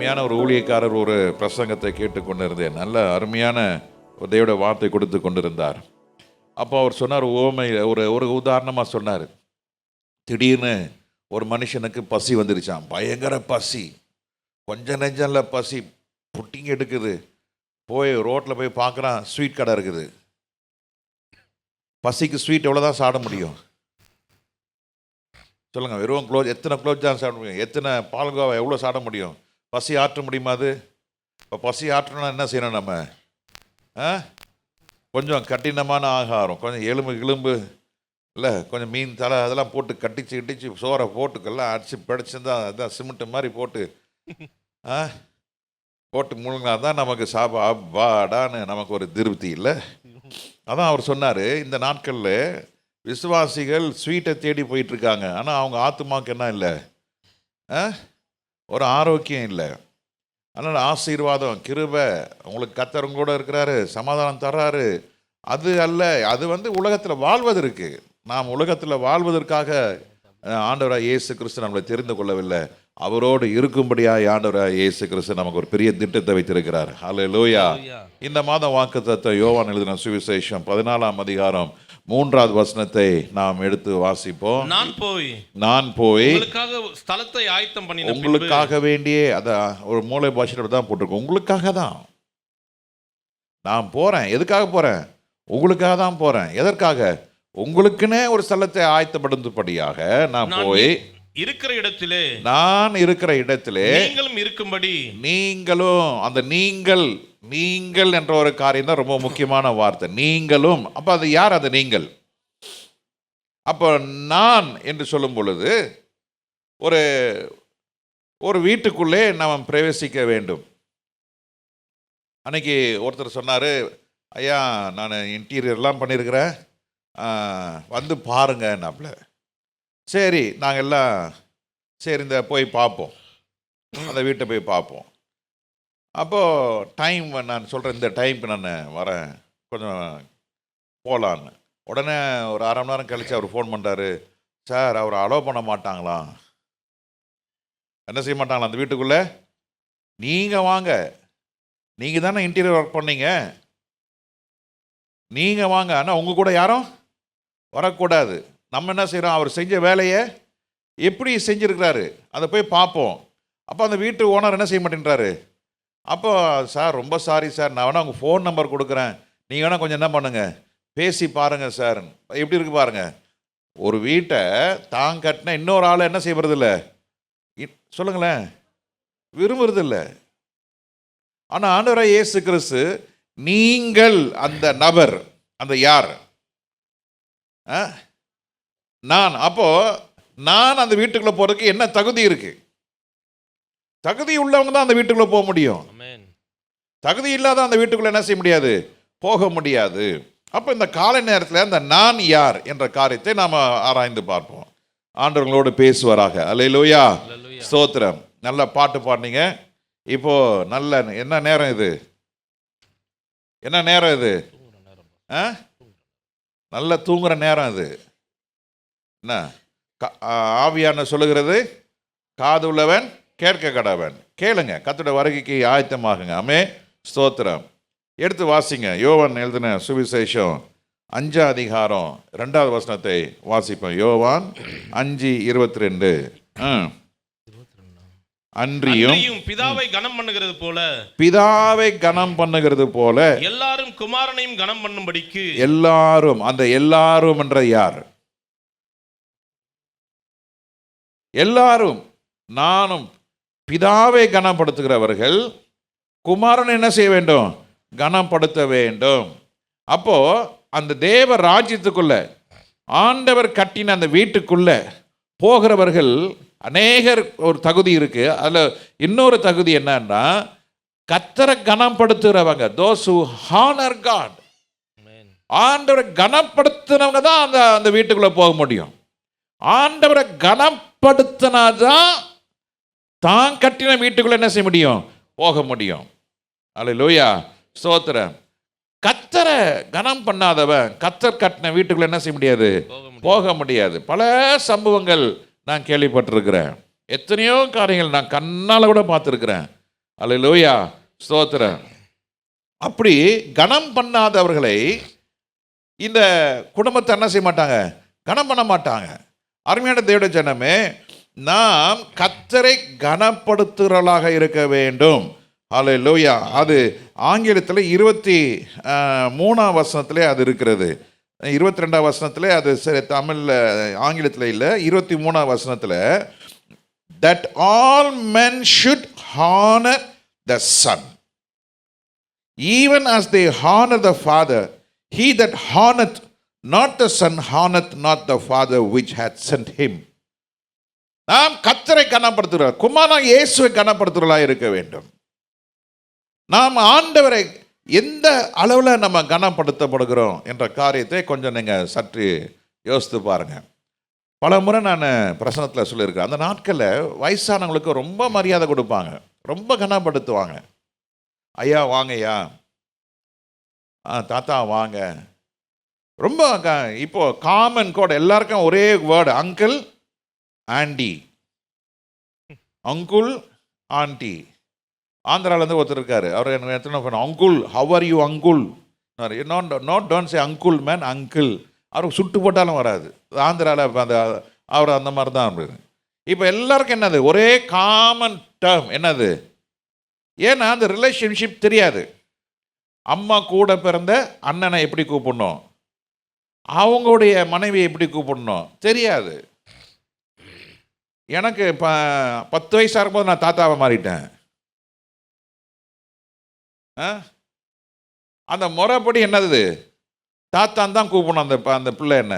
அருமையான ஒரு ஊழியக்காரர் ஒரு பிரசங்கத்தை கேட்டுக்கொண்டிருந்தேன். நல்ல அருமையான ஒரு தேவனுடைய வார்த்தை கொடுத்து கொண்டிருந்தார். அப்போ அவர் சொன்னார், ஓமை ஒரு ஒரு உதாரணமாக சொன்னார். திடீர்னு ஒரு மனுஷனுக்கு பசி வந்துருச்சான், பயங்கர பசி, கொஞ்சம் நெஞ்சம்ல பசி புட்டிங்க எடுக்குது. போய் ரோட்டில் போய் பார்க்குறான், ஸ்வீட் கடை இருக்குது. பசிக்கு ஸ்வீட் எவ்வளோ தான் சாப்பிட முடியும் சொல்லுங்கள்? வெறும் எத்தனை குலோப் ஜாம் சாப்பிட முடியும்? எத்தனை பால்கோவா எவ்வளோ சாப்பிட முடியும்? பசி ஆற்ற முடியுமா அது? இப்போ பசி ஆற்றணும்னா என்ன செய்யணும் நம்ம? கொஞ்சம் கடினமான ஆகாரம், கொஞ்சம் எலும்பு இல்லை, கொஞ்சம் மீன் தலை அதெல்லாம் போட்டு கட்டிச்சு சோறை போட்டுக்கெல்லாம் அடிச்சு பிடிச்சிருந்தா அதான் சிமெண்ட்டு மாதிரி போட்டு போட்டு முழுங்கினா தான் நமக்கு சாப்பாடான்னு நமக்கு ஒரு திருப்தி இல்லை. அதான் அவர் சொன்னார், இந்த நாட்களில் விசுவாசிகள் ஸ்வீட்டை தேடி போயிட்டுருக்காங்க. ஆனால் அவங்க ஆத்துமாவுக்கு என்ன இல்லை, ஒரு ஆரோக்கியம் இல்லை. அதனால் ஆசீர்வாதம், கிருபை, உங்களுக்கு கர்த்தர் கூட இருக்கிறாரு, சமாதானம் தர்றாரு, அது அல்ல. அது உலகத்தில் வாழ்வதற்கு, நாம் உலகத்தில் வாழ்வதற்காக ஆண்டவராக இயேசு கிறிஸ்து நம்மளை தெரிந்து கொள்ளவில்லை. அவரோடு இருக்கும்படியாக ஆண்டவராக இயேசு கிறிஸ்து நமக்கு ஒரு பெரிய திட்டத்தை வைத்திருக்கிறார். ஹல்லேலூயா. இந்த மாதம் வாக்குத்தத்தம் யோவான் எழுதின சுவிசேஷம் 14ஆம் அதிகாரம் 3வது வசனத்தை நாம் எடுத்து வாசிப்போம். நான் போய் ஸ்தலத்தை ஆயத்தம் பண்ணினேன். உங்களுக்காக வேண்டியே, அத ஒரு மூலை பாஷையோட தான் போட்டிருக்கோம், உங்களுக்காக தான் நான் போறேன். எதுக்காக போறேன்? உங்களுக்காக தான் போறேன். எதற்காக? உங்களுக்குன்னே ஒரு ஸ்தலத்தை ஆயத்தப்படுத்தும்படியாக நான் போய் இருக்கிற இடத்திலே, நான் இருக்கிற இடத்திலே நீங்களும் இருக்கும்படி. நீங்களும், அந்த நீங்கள் என்ற ஒரு காரியம் தான் ரொம்ப முக்கியமான வார்த்தை. நீங்களும். அப்ப அது யார் அது நீங்கள்? அப்போ நான் என்று சொல்லும் பொழுது ஒரு ஒரு வீட்டுக்குள்ளே நாம் பிரவேசிக்க வேண்டும். அன்னைக்கு ஒருத்தர் சொன்னார், ஐயா நான் இன்டீரியர்லாம் பண்ணியிருக்கிறேன், வந்து பாருங்கன்னாப்புல. சரி, நாங்கள் எல்லாம் சரி இந்த போய் பார்ப்போம், அந்த வீட்டை போய் பார்ப்போம். அப்போது டைம் நான் சொல்கிறேன், இந்த டைமுக்கு நான் வரேன், கொஞ்சம் போகலான்னு. உடனே ஒரு அரை மணி நேரம் கழித்து அவர் ஃபோன் பண்ணுறாரு, சார் அவர் அலோவ் பண்ண மாட்டாங்களாம். என்ன செய்ய மாட்டாங்களா அந்த வீட்டுக்குள்ளே? நீங்கள் வாங்க, நீங்கள் தானே இன்டீரியர் ஒர்க் பண்ணீங்க, நீங்கள் வாங்க, ஆனால் உங்கள் கூட யாரும் வரக்கூடாது. நம்ம என்ன செய்கிறோம், அவர் செஞ்ச வேலையை எப்படி செஞ்சுருக்கிறாரு அதை போய் பார்ப்போம். அப்போ அந்த வீட்டு ஓனர் என்ன செய்ய மாட்டேன்றாரு. அப்போ சார் ரொம்ப சாரி சார், நான் வேணா உங்கள் ஃபோன் நம்பர் கொடுக்குறேன், நீங்கள் வேணால் கொஞ்சம் என்ன பண்ணுங்கள் பேசி பாருங்கள் சார். எப்படி இருக்கு பாருங்கள். ஒரு வீட்டை தான் கட்டின இன்னொரு ஆளை என்ன செய்யறதில்ல, சொல்லுங்களேன், விரும்புறதில்ல. ஆனால் ஆண்டவராகிய இயேசு கிறிஸ்து நீங்கள் அந்த நபர், அந்த யார்? நான். அப்போ நான் அந்த வீட்டுக்குள்ள போறதுக்கு என்ன தகுதி இருக்கு? தகுதி உள்ளவங்க தான் அந்த வீட்டுக்குள்ள போக முடியும். தகுதி இல்லாத அந்த வீட்டுக்குள்ள என்ன செய்ய முடியாது, போக முடியாது. அப்போ இந்த காலை நேரத்தில் அந்த நான் யார் என்ற காரியத்தை நாம் ஆராய்ந்து பார்ப்போம். ஆண்டவர்களோடு பேசுவாராக. அல்லேலூயா, ஸ்தோத்திரம். நல்ல பாட்டு பாடினீங்க. இப்போ நல்ல என்ன நேரம் இது? என்ன நேரம் இது? நல்ல தூங்குற நேரம் இது. என்ன ஆவியான சொல்லுகிறது, காது உள்ளவன் கேட்க கடவன். கேளுங்க, கர்த்தருடைய வருகைக்கு ஆயத்தமாகுங்க. ஆமே, ஸ்தோத்திரம். எடுத்து வாசிங்க. யோவான் எழுதின சுவிசேஷம் 5ஆம் அதிகாரம் 2வது வசனத்தை வாசிப்போம். யோவான் 5:22. அன்றியும் பிதாவை கனம் பண்ணுகிறது போல, பிதாவை கனம் பண்ணுகிறது போல எல்லாரும் குமாரனையும் கனம் பண்ணும்படிக்கு. எல்லாரும், அந்த எல்லாரும் என்ற யார்? எல்லாரும், நானும். பிதாவை கனப்படுத்துகிறவர்கள் குமாரன் என்ன செய்ய வேண்டும்? கனப்படுத்த வேண்டும். அப்போ அந்த தேவ ராஜ்யத்துக்குள்ள, ஆண்டவர் கட்டின அந்த வீட்டுக்குள்ள போகிறவர்கள் அநேகர் ஒரு தகுதி இருக்கு. அதில் இன்னொரு தகுதி என்னன்னா, கர்த்தரை கனப்படுத்துகிறவங்க, those who honor God. ஆண்டவரை கனப்படுத்தினவங்க தான் அந்த வீட்டுக்குள்ள போக முடியும். ஆண்டவரை கனப்படுத்தினாதான் தான் கட்டின வீட்டுக்குள்ள என்ன செய்ய முடியும், போக முடியும். அல்லேலூயா, ஸ்தோத்திரம். கர்த்தரை கனம் பண்ணாதவன் கர்த்தர் கட்டின வீட்டுக்குள்ள என்ன செய்ய முடியாது, போக முடியாது. பல சம்பவங்கள் நான் கேள்விப்பட்டிருக்கிறேன். எத்தனையோ காரியங்கள் நான் கண்ணால் கூட பார்த்துருக்கிறேன். அல்லேலூயா, ஸ்தோத்திரம். அப்படி கனம் பண்ணாதவர்களை இந்த குடும்பத்தை என்ன செய்ய மாட்டாங்க? கனம் பண்ண மாட்டாங்க. அருமையான தேவனுடைய ஜனமே, நாம் கர்த்தரை கனப்படுத்துகிறவர்களாக இருக்க வேண்டும். அல்லேலூயா. அது ஆங்கிலத்தில் 23ஆம் வசனத்திலே அது இருக்கிறது. 22ஆம் வசனத்திலே அது தமிழில் ஆங்கிலத்தில் இல்லை, 23ஆம் வசனத்தில் that all men should honor the son even as they honor the father. He that honoreth not the son honoreth not the father which hath sent him. நாம் கர்த்தரை கனப்படுத்துகிறோம், குமாரன் இயேசுவை கனப்படுத்துகிறவர்களாக இருக்க வேண்டும். நாம் ஆண்டவரை எந்த அளவில் நம்ம கனப்படுத்தப்படுகிறோம் என்ற காரியத்தை கொஞ்சம் நீங்கள் சற்று யோசித்து பாருங்கள். பல முறை நான் பிரசனத்தில் சொல்லியிருக்கேன், அந்த நாட்களில் வயசானவங்களுக்கு ரொம்ப மரியாதை கொடுப்பாங்க, ரொம்ப கனப்படுத்துவாங்க. ஐயா வாங்கய்யா, தாத்தா வாங்க. ரொம்ப இப்போ காமன் கோட் எல்லாருக்கும் ஒரே word, uncle aunty, uncle aunty. ஆந்திராவிலேருந்து ஒருத்தர் இருக்கார், அவர் என்ன எத்தனை uncle, how are you uncle, not don't say uncle man, uncle. அவருக்கு சுட்டு போட்டாலும் வராது. ஆந்திராவில் அந்த அவர் அந்த மாதிரி தான் இருந்தது. இப்போ எல்லாருக்கும் என்னது ஒரே காமன் டேர்ம் என்னது? ஏன்னா அந்த ரிலேஷன்ஷிப் தெரியாது. அம்மா கூட பிறந்த அண்ணனை எப்படி கூப்பிடணும், அவங்களுடைய மனைவியை எப்படி கூப்பிடணும் தெரியாது. எனக்கு 10 வயசாக இருக்கும்போது நான் தாத்தாவை மாறிட்டேன். அந்த முறைப்படி என்னது தாத்தான் தான் கூப்பிடணும் அந்த பிள்ளை. என்ன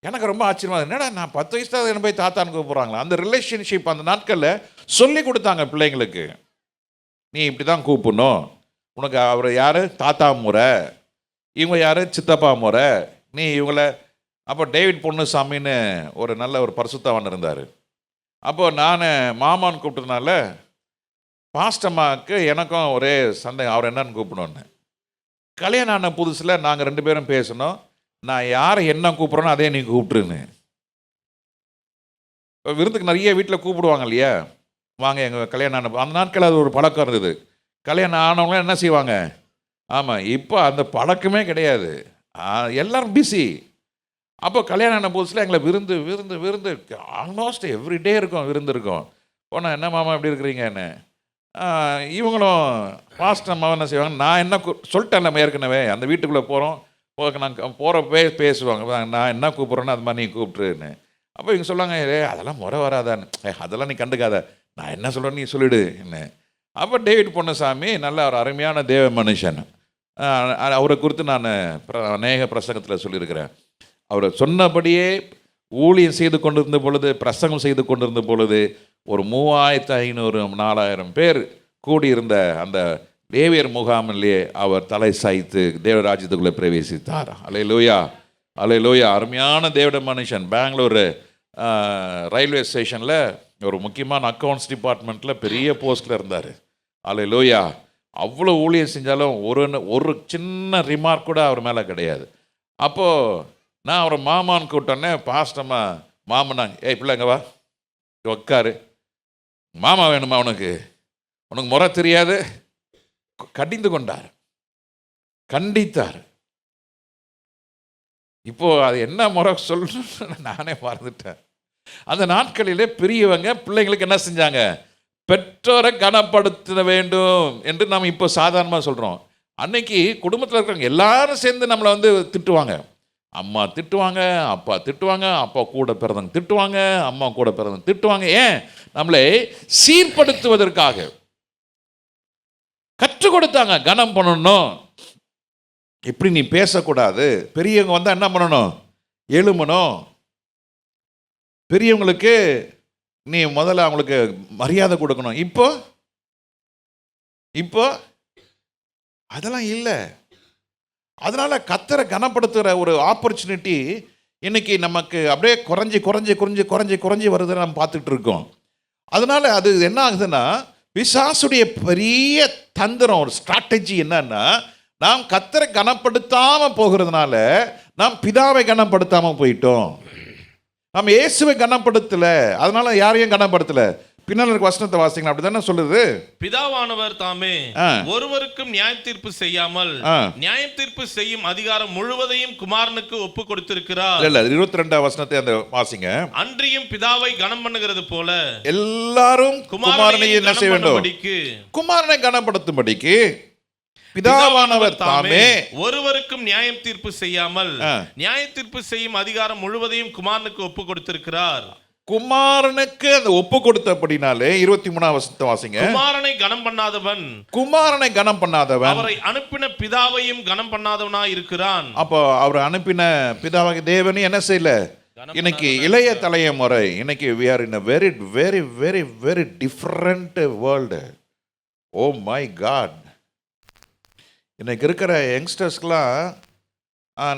எனக்கு ரொம்ப ஆச்சரியமாக, என்னடா நான் 10 வயசு தான் என்ன போய் தாத்தான்னு கூப்பிட்றாங்களா? அந்த ரிலேஷன்ஷிப் அந்த நாட்களில் சொல்லி கொடுத்தாங்க பிள்ளைங்களுக்கு, நீ இப்படி தான் கூப்பிடணும், உனக்கு அவர் யார் தாத்தா முறை, இவங்க யார் சித்தப்பா முறை, நீ இவங்கள. அப்போ டேவிட் பொன்னுசாமின்னு ஒரு நல்ல ஒரு பரிசுத்தவான் இருந்தார். அப்போது நான் மாமான்னு கூப்பிட்டதுனால பாஸ்டம்மாவுக்கு எனக்கும் ஒரே சந்தேகம், அவர் என்னன்னு கூப்பிடணுன்னு. கல்யாணம் ஆன புதுசில் நாங்கள் 2 பேரும் பேசணும், நான் யாரை என்ன கூப்பிட்றேனோ அதே நீ கூப்பிட்ருன்னு. இப்போ விருந்துக்கு நிறைய வீட்டில் கூப்பிடுவாங்க இல்லையா, வாங்க எங்கள் கல்யாணம் ஆன அந்த நாட்கள் அது ஒரு பழக்கம் இருந்தது. கல்யாணம் ஆனவங்களாம் என்ன செய்வாங்க? ஆமாம், இப்போ அந்த பழக்கமே கிடையாது, எல்லோரும் பிஸி. அப்போ கல்யாணம் ஆன புதுசில் எங்களை விருந்து விருந்து விருந்து ஆல்மோஸ்ட் எவ்ரிடே இருக்கும், விருந்து இருக்கும். போனால் என்ன மாமா எப்படி இருக்கிறீங்க என்ன, இவங்களும் பாஸ்டர் அம்மாவும் என்ன செய்வாங்க, நான் என்ன சொல்லிட்டேன் நம்ம ஏற்கனவே அந்த வீட்டுக்குள்ளே போகிறோம், நாங்கள் போகிற பேசுவாங்க, நான் என்ன கூப்பிட்றேன்னு அது மாதிரி நீ கூப்பிட்ருன்னு. அப்போ இவங்க சொல்லுவாங்க, அதெல்லாம் முறை வராதான்னு. அதெல்லாம் நீ கண்டுக்காத, நான் என்ன சொல்கிறேன்னு நீ சொல்லிவிடு என்ன. அப்போ டேவிட் பொன்னுசாமி நல்ல ஒரு அருமையான தேவ மனுஷன், அவரை குறித்து நான் அநேக பிரசங்கத்தில் சொல்லியிருக்கிறேன். அவர் சொன்னபடியே ஊழியம் செய்து கொண்டிருந்த பொழுது, பிரசங்கம் செய்து கொண்டிருந்த பொழுது ஒரு 3500-4000 பேர் கூடியிருந்த அந்த லேவியர் முகாமிலே அவர் தலை சாய்த்து தேவராஜ்யத்துக்குள்ளே பிரவேசித்தார். அல்லேலூயா, அல்லேலூயா. அருமையான தேவட மனுஷன். பெங்களூர் ரயில்வே ஸ்டேஷனில் ஒரு முக்கியமான அக்கௌண்ட்ஸ் டிபார்ட்மெண்ட்டில் பெரிய போஸ்ட்டில் இருந்தார். அல்லேலூயா. அவ்வளோ ஊழியம் செஞ்சாலும் ஒரு சின்ன ரிமார்க் கூட அவர் மேலே கிடையாது. அப்போது நான் அவரை மாமான்னு கூப்பிட்டோன்னே பாஸ்டம்மா மாமனாங்க, பிள்ளைங்க வா உக்காரு, மாமா வேணுமா உனக்கு முறை தெரியாது, கடிந்து கொண்டார், கண்டித்தார். இப்போ அது என்ன முறை சொல்லணும்னு நானே மறந்துட்டேன். அந்த நாட்களிலே பெரியவங்க பிள்ளைங்களுக்கு என்ன செஞ்சாங்க? பெற்றோரை கனப்படுத்த வேண்டும் என்று நாம் இப்போ சாதாரணமாக சொல்கிறோம். அன்னைக்கு குடும்பத்தில் இருக்கிறவங்க எல்லாரும் சேர்ந்து நம்மளை திட்டுவாங்க. அம்மா திட்டுவாங்க, அப்பா திட்டுவாங்க, அப்பா கூட பிறந்தவங்க திட்டுவாங்க, அம்மா கூட பிறந்தவங்க திட்டுவாங்க. ஏன்? நம்மளை சீர்படுத்துவதற்காக கற்றுக் கொடுத்தாங்க. கனம் பண்ணணும், இப்படி நீ பேசக்கூடாது, பெரியவங்க வந்தால் என்ன பண்ணணும்? எழுமணும். பெரியவங்களுக்கு நீ முதல்ல அவங்களுக்கு மரியாதை கொடுக்கணும். இப்போ அதெல்லாம் இல்லை. அதனால கர்த்தரை கனப்படுத்துகிற ஒரு ஆப்பர்ச்சுனிட்டி இன்னைக்கு நமக்கு அப்படியே குறைஞ்சி வருதுன்னு நம்ம பார்த்துட்டு இருக்கோம். அதனால அது என்ன ஆகுதுன்னா, பிசாசுடைய பெரிய தந்திரம், ஒரு ஸ்ட்ராட்டஜி என்னன்னா, நாம் கர்த்தரை கனப்படுத்தாமல் போகிறதுனால நாம் பிதாவை கனப்படுத்தாமல் போயிட்டோம். நாம் இயேசுவை கனப்படுத்தலை, அதனால யாரையும் கனப்படுத்தலை, பின்னால் இருக்க வசனத்தை வாசிக்கலாம். அப்படிதானே சொல்லுது. பிதாவானவர் தாமே ஆ. ஒருவருக்கும் நியாய தீர்ப்பு செய்யாமல் ஆ. நியாய தீர்ப்பு செய்யும் அதிகாரம் முழுவதையும் குமாரனுக்கு ஒப்பு கொடுத்திருக்கிறார். இல்ல 22ஆம் வசனத்தை அந்த வாசிங்க. அன்றியும் பிதாவை கனம் பண்ணுகிறது போல எல்லாரும் குமாரனை என்ன செய்ய வேண்டும்? பண்ணும்படிக்கு குமாரனை கனப்படுத்தும்படிக்கு பிதாவானவர் தாமே ஒருவருக்கும் நியாயம் தீர்ப்பு செய்யாமல் ஆ. நியாய தீர்ப்பு செய்யும் அதிகாரம் முழுவதையும் குமாரனுக்கு ஒப்பு கொடுத்திருக்கிறார். குமாரனுக்கு அந்த ஒப்பு கொடுத்தபடினாலே 23ஆம் வசனத்தை வாசிங்க. குமாரனை கனம் பண்ணாதவன் குமாரனை கனம் பண்ணாதவன் அவரை அனுப்பின பிதாவையும் கனம் பண்ணாதவனாய் இருக்கிறான். அப்போ அவர் அனுப்பின பிதாவாகிய தேவனை என்ன செய்யல? இன்னைக்கு இளைய தலைமுறை இன்னைக்கு we are in a very very very very different world. Oh my God. இன்னைக்கு இருக்கிற யங்ஸ்டர்ஸ்க்கெலாம்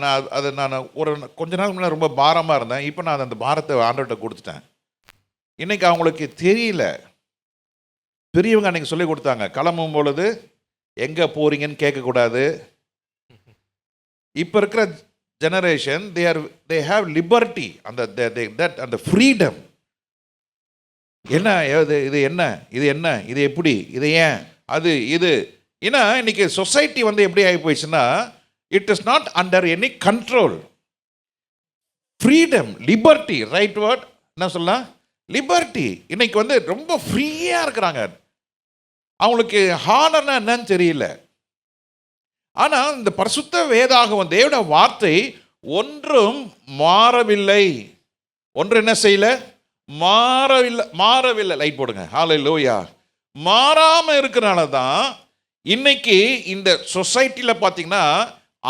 நான் ஒரு கொஞ்ச நாள் முன்னாடி ரொம்ப பாரமாக இருந்தேன். இப்போ நான் அந்த பாரத்தை ஆண்டவர்கிட்ட கொடுத்துட்டேன். இன்னைக்கு அவங்களுக்கு தெரியல. பெரியவங்க அன்றைக்கி சொல்லி கொடுத்தாங்க, கிளம்பும் பொழுது எங்கே போகிறீங்கன்னு கேட்கக்கூடாது. இப்போ இருக்கிற ஜெனரேஷன் they have liberty, அந்த ஃப்ரீடம். என்ன இது என்ன இது என்ன இது எப்படி இது ஏன் அது இது. ஏன்னா இன்னைக்கு சொசைட்டி வந்து எப்படி ஆகி போயிடுச்சுன்னா, it is not under any control. Freedom, liberty, right word என்ன சொல்லலாம்? லிபர்ட்டி. இன்னைக்கு வந்து ரொம்ப ஃப்ரீயாக இருக்கிறாங்க. அவங்களுக்கு ஹானர்னா என்னன்னு தெரியல. ஆனால் இந்த பரிசுத்த வேதாகமம் தேவனுடைய வார்த்தை ஒன்றும் மாறவில்லை. ஒன்று என்ன செய்யல? மாறவில்லை. லைட் போடுங்க. ஹல்லேலூயா. மாறாமல் இருக்கிறனால தான் இன்னைக்கு இந்த சொசைட்டியில் பார்த்தீங்கன்னா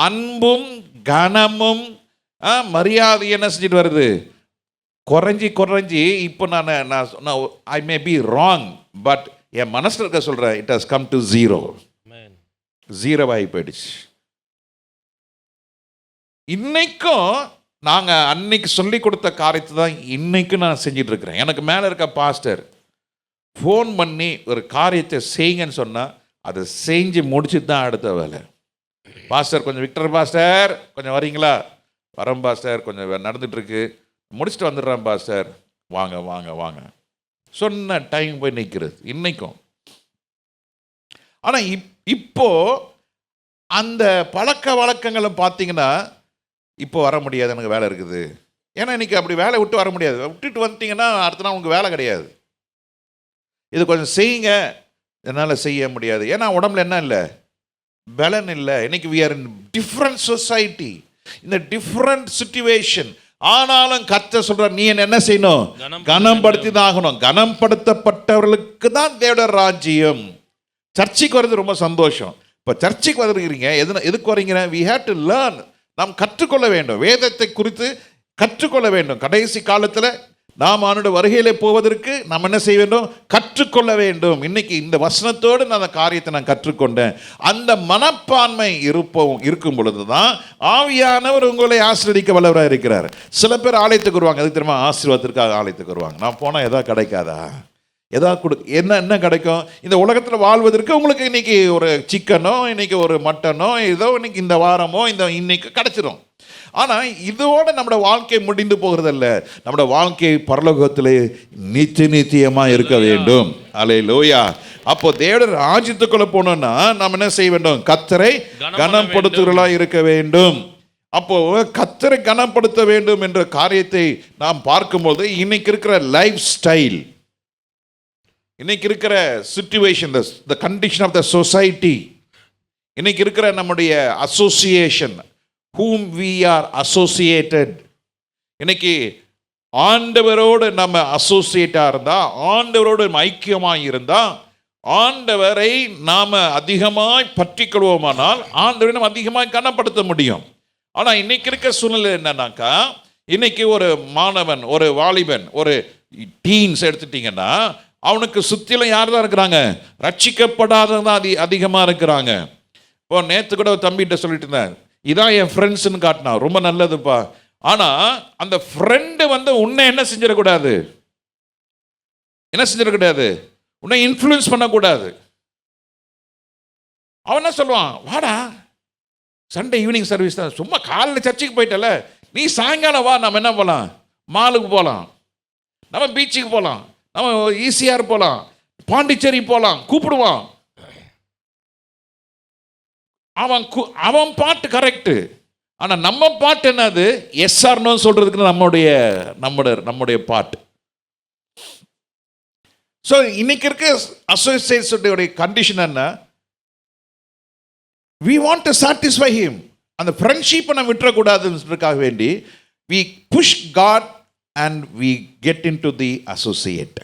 அன்பும் கனமும் மரியாதை என்ன செஞ்சுட்டு வருது? குறைஞ்சி இப்போ நான் ஐ மே பி ராங், பட் என் மனசில் இருக்க சொல்கிறேன், it has come to zero ஆகி போயிடுச்சு. இன்னைக்கும் நாங்கள் அன்னைக்கு சொல்லி கொடுத்த காரியத்தை தான் இன்னைக்கும் நான் செஞ்சிட்டு இருக்கிறேன். எனக்கு மேலே இருக்க பாஸ்டர் ஃபோன் பண்ணி ஒரு காரியத்தை செய்யுங்கன்னு சொன்னால் அதை செஞ்சு முடிச்சுட்டு தான் அடுத்த வேலை. பாஸ்டர் கொஞ்சம் விக்டர் பாஸ்டர் கொஞ்சம் வரீங்களா? வரோம் பாஸ்டர், கொஞ்சம் நடந்துகிட்ருக்கு, முடிச்சுட்டு வந்துடுறேன் பாஸ்டர், வாங்க வாங்க வாங்க சொன்ன டைம் போய் நிற்கிறது இன்னைக்கும். ஆனால் இப்போ அந்த பழக்க வழக்கங்களை பார்த்தீங்கன்னா, இப்போ வர முடியாது, எனக்கு வேலை இருக்குது. ஏன்னா இன்றைக்கி அப்படி வேலை விட்டு வர முடியாது. விட்டுட்டு வந்துட்டிங்கன்னா அடுத்த நாள் உங்களுக்கு வேலை கிடையாது. இது கொஞ்சம் செய்யுங்க, என்னால் செய்ய முடியாது. ஏன்னா உடம்புல என்ன இல்லை? பலன் இல்லை. இன்னைக்கு we are in different society, in a different situation. ஆனாலும் கர்த்தர் சொல்றார், நீ என்ன செய்யணும்? கனப்படுத்தி தான் ஆகணும். கனப்படுத்தப்பட்டவர்களுக்கு தான் தேவனுடைய ராஜ்யம். சர்ச்சைக்கு வர்றது ரொம்ப சந்தோஷம். இப்போ சர்ச்சைக்கு வந்துருக்கிறீங்க, எதுக்கு வரீங்க? we have to learn. நாம் கற்றுக்கொள்ள வேண்டும், வேதத்தை குறித்து கற்றுக்கொள்ள வேண்டும். கடைசி காலத்தில் நாம் அவனுடைய வருகையிலே போவதற்கு நாம் என்ன செய்ய வேண்டும்? கற்றுக்கொள்ள வேண்டும். இன்னைக்கு இந்த வசனத்தோடு நான் அந்த காரியத்தை நான் கற்றுக்கொண்டேன். அந்த மனப்பான்மை இருக்கும் பொழுது தான் ஆவியானவர் உங்களை ஆசீர்வதிக்க வல்லவராக இருக்கிறார். சில பேர் ஆலயத்துக்கு வருவாங்க, அதுக்கு தெரியுமா? ஆசீர்வாதத்திற்காக ஆலயத்துக்கு வருவாங்க. நான் போனால் எதாவது கிடைக்காதா? எதாவது என்ன கிடைக்கும்? இந்த உலகத்தில் வாழ்வதற்கு உங்களுக்கு இன்னைக்கு ஒரு சிக்கனோ, இன்னைக்கு ஒரு மட்டனோ, ஏதோ இன்னைக்கு இந்த வாரமோ இன்னைக்கு கிடைச்சிடும். ஆனால் இதோட நம்மளோட வாழ்க்கை முடிந்து போகிறதல்ல. நம்மளோட வாழ்க்கை பரலோகத்திலே நித்தியமாக இருக்க வேண்டும். அல்லேலூயா. அப்போ தேவனுடைய ராஜ்யத்துக்குள்ள போனோம்னா நம்ம என்ன செய்ய வேண்டும்? கர்த்தரை கனப்படுத்துகிறவர்களாக இருக்க வேண்டும். அப்போ கர்த்தரை கனப்படுத்த வேண்டும் என்ற காரியத்தை நாம் பார்க்கும்போது இன்னைக்கு இருக்கிற லைஃப் ஸ்டைல், இன்னைக்கு இருக்கிற situation, the condition of the society, இன்னைக்கு இருக்கிற நம்முடைய association, whom we are associated. இன்னைக்கு ஆண்டவரோடு நம்ம அசோசியேட்டாக இருந்தால், ஆண்டவரோடு ஐக்கியமாக இருந்தால், ஆண்டவரை நாம் அதிகமாய் பற்றிக்கொள்வோமானால் ஆண்டவரை நம்ம அதிகமாக கனப்படுத்த முடியும். ஆனால் இன்னைக்கு இருக்க சூழ்நிலை என்னன்னாக்கா, இன்னைக்கு ஒரு மாணவன், ஒரு வாலிபன், ஒரு டீன்ஸ் எடுத்துட்டிங்கன்னா அவனுக்கு சுற்றிலும் யார் தான் இருக்கிறாங்க? ரட்சிக்கப்படாதவங்க தான் அதிகமாக இருக்கிறாங்க. இப்போ நேற்று கூட தம்பிகிட்ட சொல்லிட்டு இருந்தேன், இதான் என் ஃப்ரெண்ட்ஸ்ன்னு காட்டினா ரொம்ப நல்லதுப்பா. ஆனால் அந்த ஃப்ரெண்டு வந்து உன்னை என்ன செஞ்சிடக்கூடாது? உன்னை இன்ஃப்ளூயன்ஸ் பண்ணக்கூடாது. அவன் என்ன சொல்லுவான்? வாடா, சண்டே ஈவினிங் சர்வீஸ் தான், சும்மா காலையில் சர்ச்சுக்கு போயிட்டல, நீ சாயங்காலம் வா, நம்ம என்ன போகலாம்? மாலுக்கு போகலாம், நம்ம பீச்சுக்கு போகலாம், நம்ம ஈசிஆர் போகலாம், பாண்டிச்சேரி போகலாம், கூப்பிடுவான். அவன் பாட்டு கரெக்டு. ஆனால் நம்ம பாட்டு என்னது? எஸ்ஆர்னு சொல்றதுக்கு நம்முடைய பாட்டு. ஸோ இன்னைக்கு இருக்க அசோசியேஷனுடைய கண்டிஷன் என்ன? we want to satisfy him. அந்த ஃப்ரெண்ட்ஷிப்பை நம்ம விட்டுறக்கூடாதுன்றதுக்காக வேண்டி we push God and we get into the associate.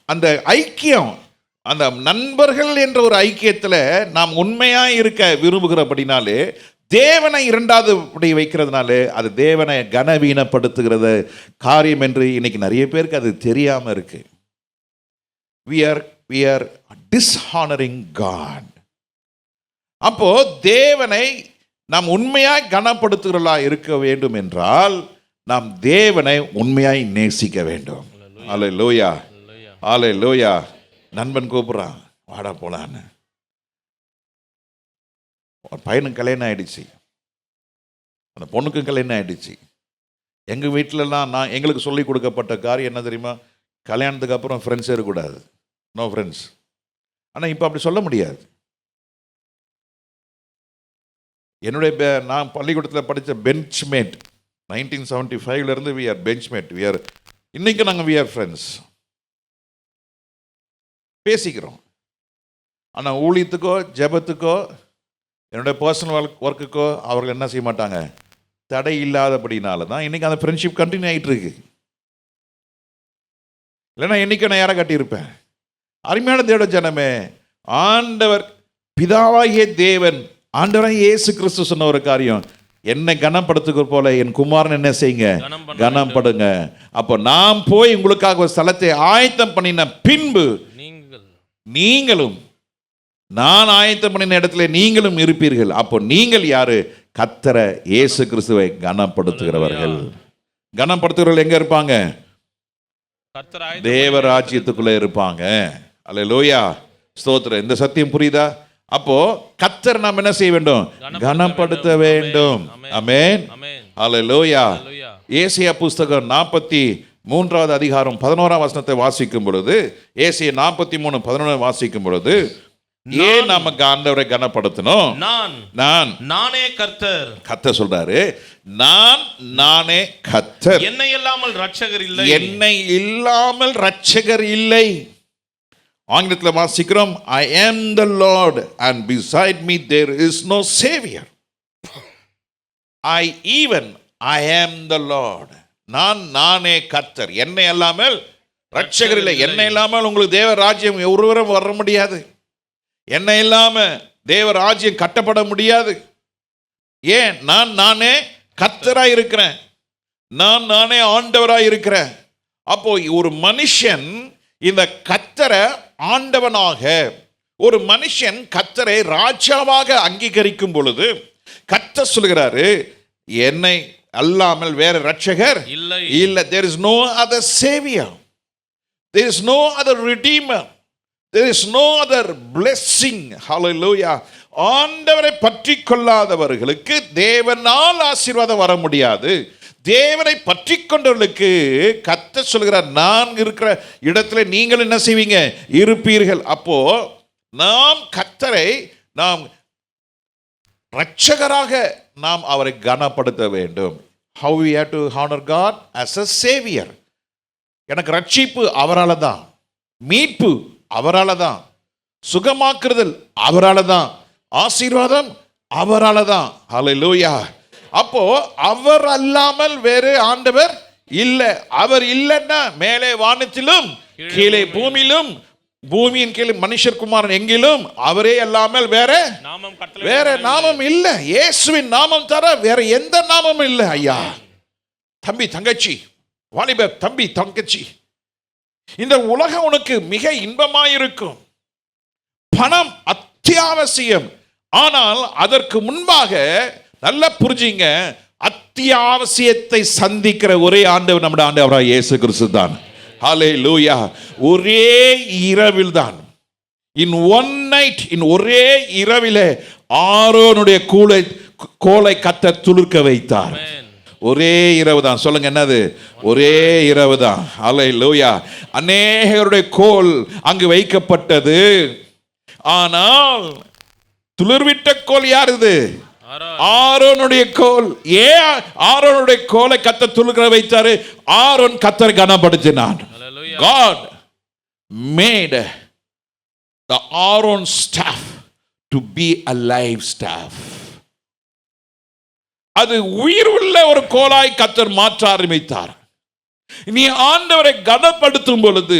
அந்த ஐக்கியம், அந்த நண்பர்கள் என்ற ஒரு ஐக்கியத்தில் நாம் உண்மையாக இருக்க விரும்புகிறபடினாலே தேவனை இரண்டாவது படி வைக்கிறதுனாலே அது தேவனை கனவீனப்படுத்துகிறது காரியம் என்று இன்னைக்கு நிறைய பேருக்கு அது தெரியாமல் இருக்கு. we are dishonoring God. அப்போ தேவனை நாம் உண்மையாய் கனப்படுத்துகிறவர்களாக இருக்க வேண்டும் என்றால் நாம் தேவனை உண்மையாய் நேசிக்க வேண்டும். அல்லேலூயா, அல்லேலூயா. நண்பன் கூப்பிட்றான், வாடா போலான்னு. ஒரு பையனுக்கு கல்யாணம் ஆயிடுச்சு, அந்த பொண்ணுக்கும் கல்யாணம் ஆயிடுச்சு. எங்கள் வீட்டிலலாம் எங்களுக்கு சொல்லி கொடுக்கப்பட்ட காரியம் என்ன தெரியுமா? கல்யாணத்துக்கு அப்புறம் ஃப்ரெண்ட்ஸே இருக்கக்கூடாது, நோ ஃப்ரெண்ட்ஸ். ஆனால் இப்போ அப்படி சொல்ல முடியாது. நான் பள்ளிக்கூடத்தில் படித்த பெஞ்ச்மேட் 1975 we are பெஞ்ச்மேட். இன்னைக்கு நாங்கள் we are ஃப்ரெண்ட்ஸ், பேசிக்கிறோம். ஆனால் ஊழியத்துக்கோ ஜெபத்துக்கோ என்னுடைய பர்சனல் ஒர்க்குக்கோ அவர்கள் என்ன செய்ய மாட்டாங்க, தடை இல்லாதபடினால தான் இன்னைக்கு அந்த ஃப்ரெண்ட்ஷிப் கண்டினியூ ஆகிட்டு இருக்கு. இல்லைன்னா என்னைக்கு நான் யாரை கட்டியிருப்பேன். அருமையான தேவ ஜனமே, ஆண்டவர் பிதாவாகிய தேவன், ஆண்டவராகிய இயேசு கிறிஸ்து சொன்ன ஒரு காரியம், என்னை கனப்படுத்துகிற போல என் குமாரன் என்ன செய்யுங்க, கனப்படுங்க. அப்போ நாம் போய் உங்களுக்காக ஒரு ஸ்தலத்தை ஆயத்தம் பண்ணின பின்பு நீங்களும் நான் ஆயத்தம் பண்ணின இடத்துல நீங்களும் இருப்பீர்கள். அப்போ நீங்கள் யாரு? கர்த்தரை இயேசு கிறிஸ்துவை கனப்படுத்துகிறவர்கள். கனப்படுத்துகிறவர்கள் எங்க இருப்பாங்க? தேவராஜ்யத்துக்குள்ள இருப்பாங்க. அல்லேலூயா, ஸ்தோத்திரம். இந்த சத்தியம் புரியுதா? அப்போ கர்த்தர் நாம் என்ன செய்ய வேண்டும்? கனப்படுத்த வேண்டும். ஆமென், அல்லேலூயா. ஏசாயா புஸ்தகம் 43வது அதிகாரம் 11ஆம் வசனத்தை வாசிக்கும் பொழுது, ஏசாயா 43:11 வாசிக்கும் பொழுது, ஏன் நமக்கு ஆண்டவரை கனப்படுத்தணும்? நானே கர்த்தர். கர்த்தர் சொல்றாரு, நானே கர்த்தர், என்னை இல்லாமல் ரட்சகர் இல்லை, என்னை இல்லாமல் ரட்சகர் இல்லை. ஆங்கிலத்தில் வாசிக்கிறோம், I am the Lord and beside me there is no savior. I am the Lord. நானே கர்த்தர், என்னை இல்லாமல் ரட்சகர் இல்லை. என்னை இல்லாமல் உங்களுக்கு தேவ ராஜ்யம் ஒருவரும் வர முடியாது. என்னை இல்லாம தேவ ராஜ்யம் கட்டப்பட முடியாது. ஏன்? நானே கர்த்தராய் இருக்கிறேன், நானே ஆண்டவராய் இருக்கிறேன். அப்போ ஒரு மனுஷன் இந்த கர்த்தரை ஆண்டவனாக, ஒரு மனுஷன் கர்த்தரை ராஜாவாக அங்கீகரிக்கும் பொழுது கர்த்தர் சொல்கிறாரு, என்னை அல்லாமல் வேற ரட்சகர் இல்லை. There is no other savior, there is no other redeemer, there is no other blessing. Hallelujah. ஆண்டவரை பற்றி கொள்ளாதவர்களுக்கு தேவனால் ஆசீர்வாதம் வர முடியாது. தேவனை பற்றி கொண்டவர்களுக்கு கர்த்தர் சொல்கிறார், நான் இருக்கிற இடத்துல நீங்கள் என்ன செய்வீங்க? இருப்பீர்கள். அப்போ நாம் கர்த்தரை நாம் இரட்சகராக நாம் அவரை கனப்படுத்த வேண்டும். How we have to honor God as a savior. எனக்கு ரட்சிப்பு அவரால தான், மீட்பு அவரால தான், சுகமாக்குதல் அவரால தான், ஆசீர்வாதம் அவரால தான். ஹல்லேலூயா. அப்போ அவர் அல்லாமல் வேறு ஆண்டவர் இல்லை. அவர் இல்லைன்னா மேலே வானத்திலும் கீழே பூமியிலும், பூமியின் கீழே மனுஷர்குமாரன் எங்கிலும் அவரே அல்லாமல் வேற நாமம் இல்லை. இயேசுவின் நாமம் தர வேற எந்த நாமமும் இல்லை. ஐயா, தம்பி, தங்கச்சி, வாலிபர் தம்பி, தங்கச்சி, இந்த உலகம் உனக்கு மிக இன்பமாயிருக்கும். பணம் அத்தியாவசியம். ஆனால் அதற்கு முன்பாக நல்லா புரிஞ்சுங்க, அத்தியாவசியத்தை சந்திக்கிற ஒரே ஆண்டவர் நம்முடைய ஆண்டவராகிய இயேசு கிறிஸ்து தான். ஹல்லேலூயா. ஒரே இரவில் தான், இன் ஒன் நைட், இன் ஒரே இரவிலே ஆரோனுடைய கோலை கர்த்தர் துளிர்க்க வைத்தார். ஒரே இரவு தான். சொல்லுங்க, என்னது? ஒரே இரவு தான். அல்லேலூயா. அநேகருடைய கோல் அங்கு வைக்கப்பட்டது. ஆனால் துளிர்விட்ட கோல் யார் இது? ஆரோனுடைய கோல். ஏன் ஆரோனுடைய கோலை கர்த்தர் துளிர்க்க வைத்தாரு? ஆரோன் கர்த்தர் கனப்படுத்தினான். God made the Aaron staff to be a live staff. அது உயிர் உள்ள ஒரு கோலாய் கர்த்தர் மாற்ற ஆரம்பித்தார். நீ ஆண்டவரை கனப்படுத்தும் பொழுது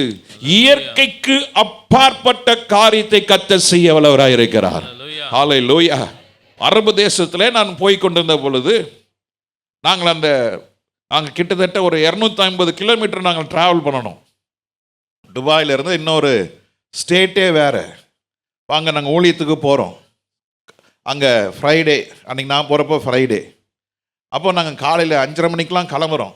இயற்கைக்கு அப்பாற்பட்ட காரியத்தை கர்த்தர் செய்ய வல்லவராய் இருக்கிறார். ஹல்லேலூயா. அரபு தேசத்திலே நான் போய் கொண்டிருந்த பொழுது நாங்கள் கிட்டத்தட்ட ஒரு 250 கிலோமீட்டர் நாங்கள் டிராவல் பண்ணணும். துபாயில இருந்து இன்னொரு ஸ்டேட்டே வேற. அங்கே நாங்கள் ஊழியத்துக்கு போகிறோம். அங்கே ஃப்ரைடே, அன்றைக்கி நான் போகிறப்போ ஃப்ரைடே. அப்போது நாங்கள் காலையில் 5:30 மணிக்கெலாம் கிளம்புறோம்.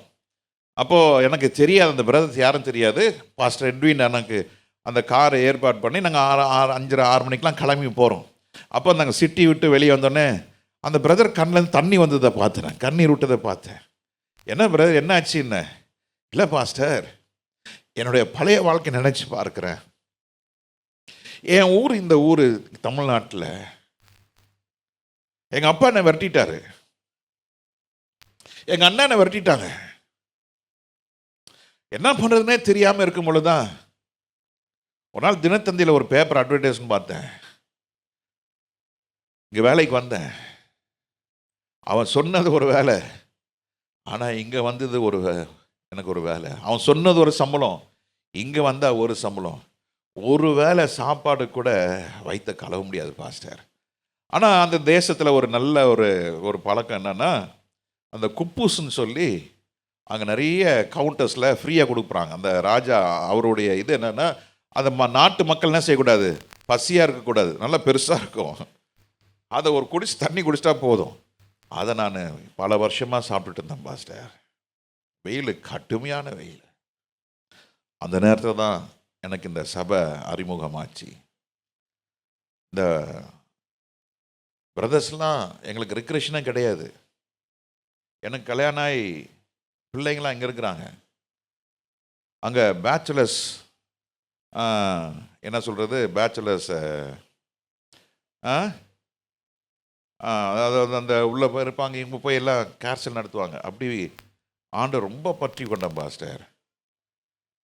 அப்போது எனக்கு தெரியாது, அந்த பிரதர்ஸ் யாரும் தெரியாது. பாஸ்டர் எட்வின் எனக்கு அந்த காரை ஏற்பாடு பண்ணி நாங்கள் 5:30-6 மணிக்கெலாம் கிளம்பி போகிறோம். அப்போ நாங்கள் சிட்டி விட்டு வெளியே வந்தோடனே அந்த பிரதர் கண்ணிலேருந்து தண்ணி வந்ததை பார்த்தேன், கண்ணீர் விட்டதை பார்த்தேன். என்ன பிரதர், என்ன ஆச்சு? என்ன? இல்லை பாஸ்டர், என்னுடைய பழைய வாழ்க்கை நினச்சி பார்க்குறேன். என் ஊர், இந்த ஊர் தமிழ்நாட்டில் எங்கள் அப்பா என்னை விரட்டிட்டாரு, எங்கள் அண்ணா என்னை விரட்டிட்டாங்க. என்ன பண்ணுறதுனே தெரியாமல் இருக்கும் பொழுதுதான் ஒரு நாள் தினத்தந்தியில் ஒரு பேப்பர் அட்வர்டைஸ்மெண்ட் பார்த்தேன். இங்கே வேலைக்கு வந்தேன். அவன் சொன்னது ஒரு வேலை, ஆனால் இங்கே வந்தது எனக்கு ஒரு வேலை. அவன் சொன்னது ஒரு சம்பளம், இங்கே வந்தால் ஒரு சம்பளம். ஒரு வேளை சாப்பாடு கூட வைத்த கலவ முடியாது பாஸ்டர். ஆனால் அந்த தேசத்தில் ஒரு நல்ல ஒரு பழக்கம் என்னன்னா, அந்த குப்பூஸ்ன்னு சொல்லி அங்கே நிறைய கவுண்டர்ஸில் ஃப்ரீயாக கொடுக்குறாங்க. அந்த ராஜா அவருடைய இது என்னென்னா, அந்த நாட்டு மக்கள் என்ன செய்யக்கூடாது, பசியாக இருக்கக்கூடாது, நல்லா பெருசாக இருக்கும். அதை ஒரு தண்ணி குடிச்சிட்டா போதும். அதை நான் பல வருஷமாக சாப்பிட்டுட்டு இருந்தேன் பாஸ்டர். வெயில், கடுமையான வெயில். அந்த நேரத்தில் தான் எனக்கு இந்த சபை அறிமுகமாச்சு. இந்த பிரதர்ஸ்லாம் எங்களுக்கு ரிக்ரெஷனே கிடையாது. எனக்கு கல்யாணம் ஆகி பிள்ளைங்களாம் இங்கே இருக்கிறாங்க. அங்கே பேச்சுலர்ஸ், என்ன சொல்கிறது, பேச்சுலர்ஸ் அதாவது அந்த உள்ளே போய் இருப்பாங்க, இங்கே போய் எல்லாம் கேர்சல் நடத்துவாங்க. அப்படி ஆண்டு ரொம்ப பற்றி கொண்டேன் பாஸ்டர்.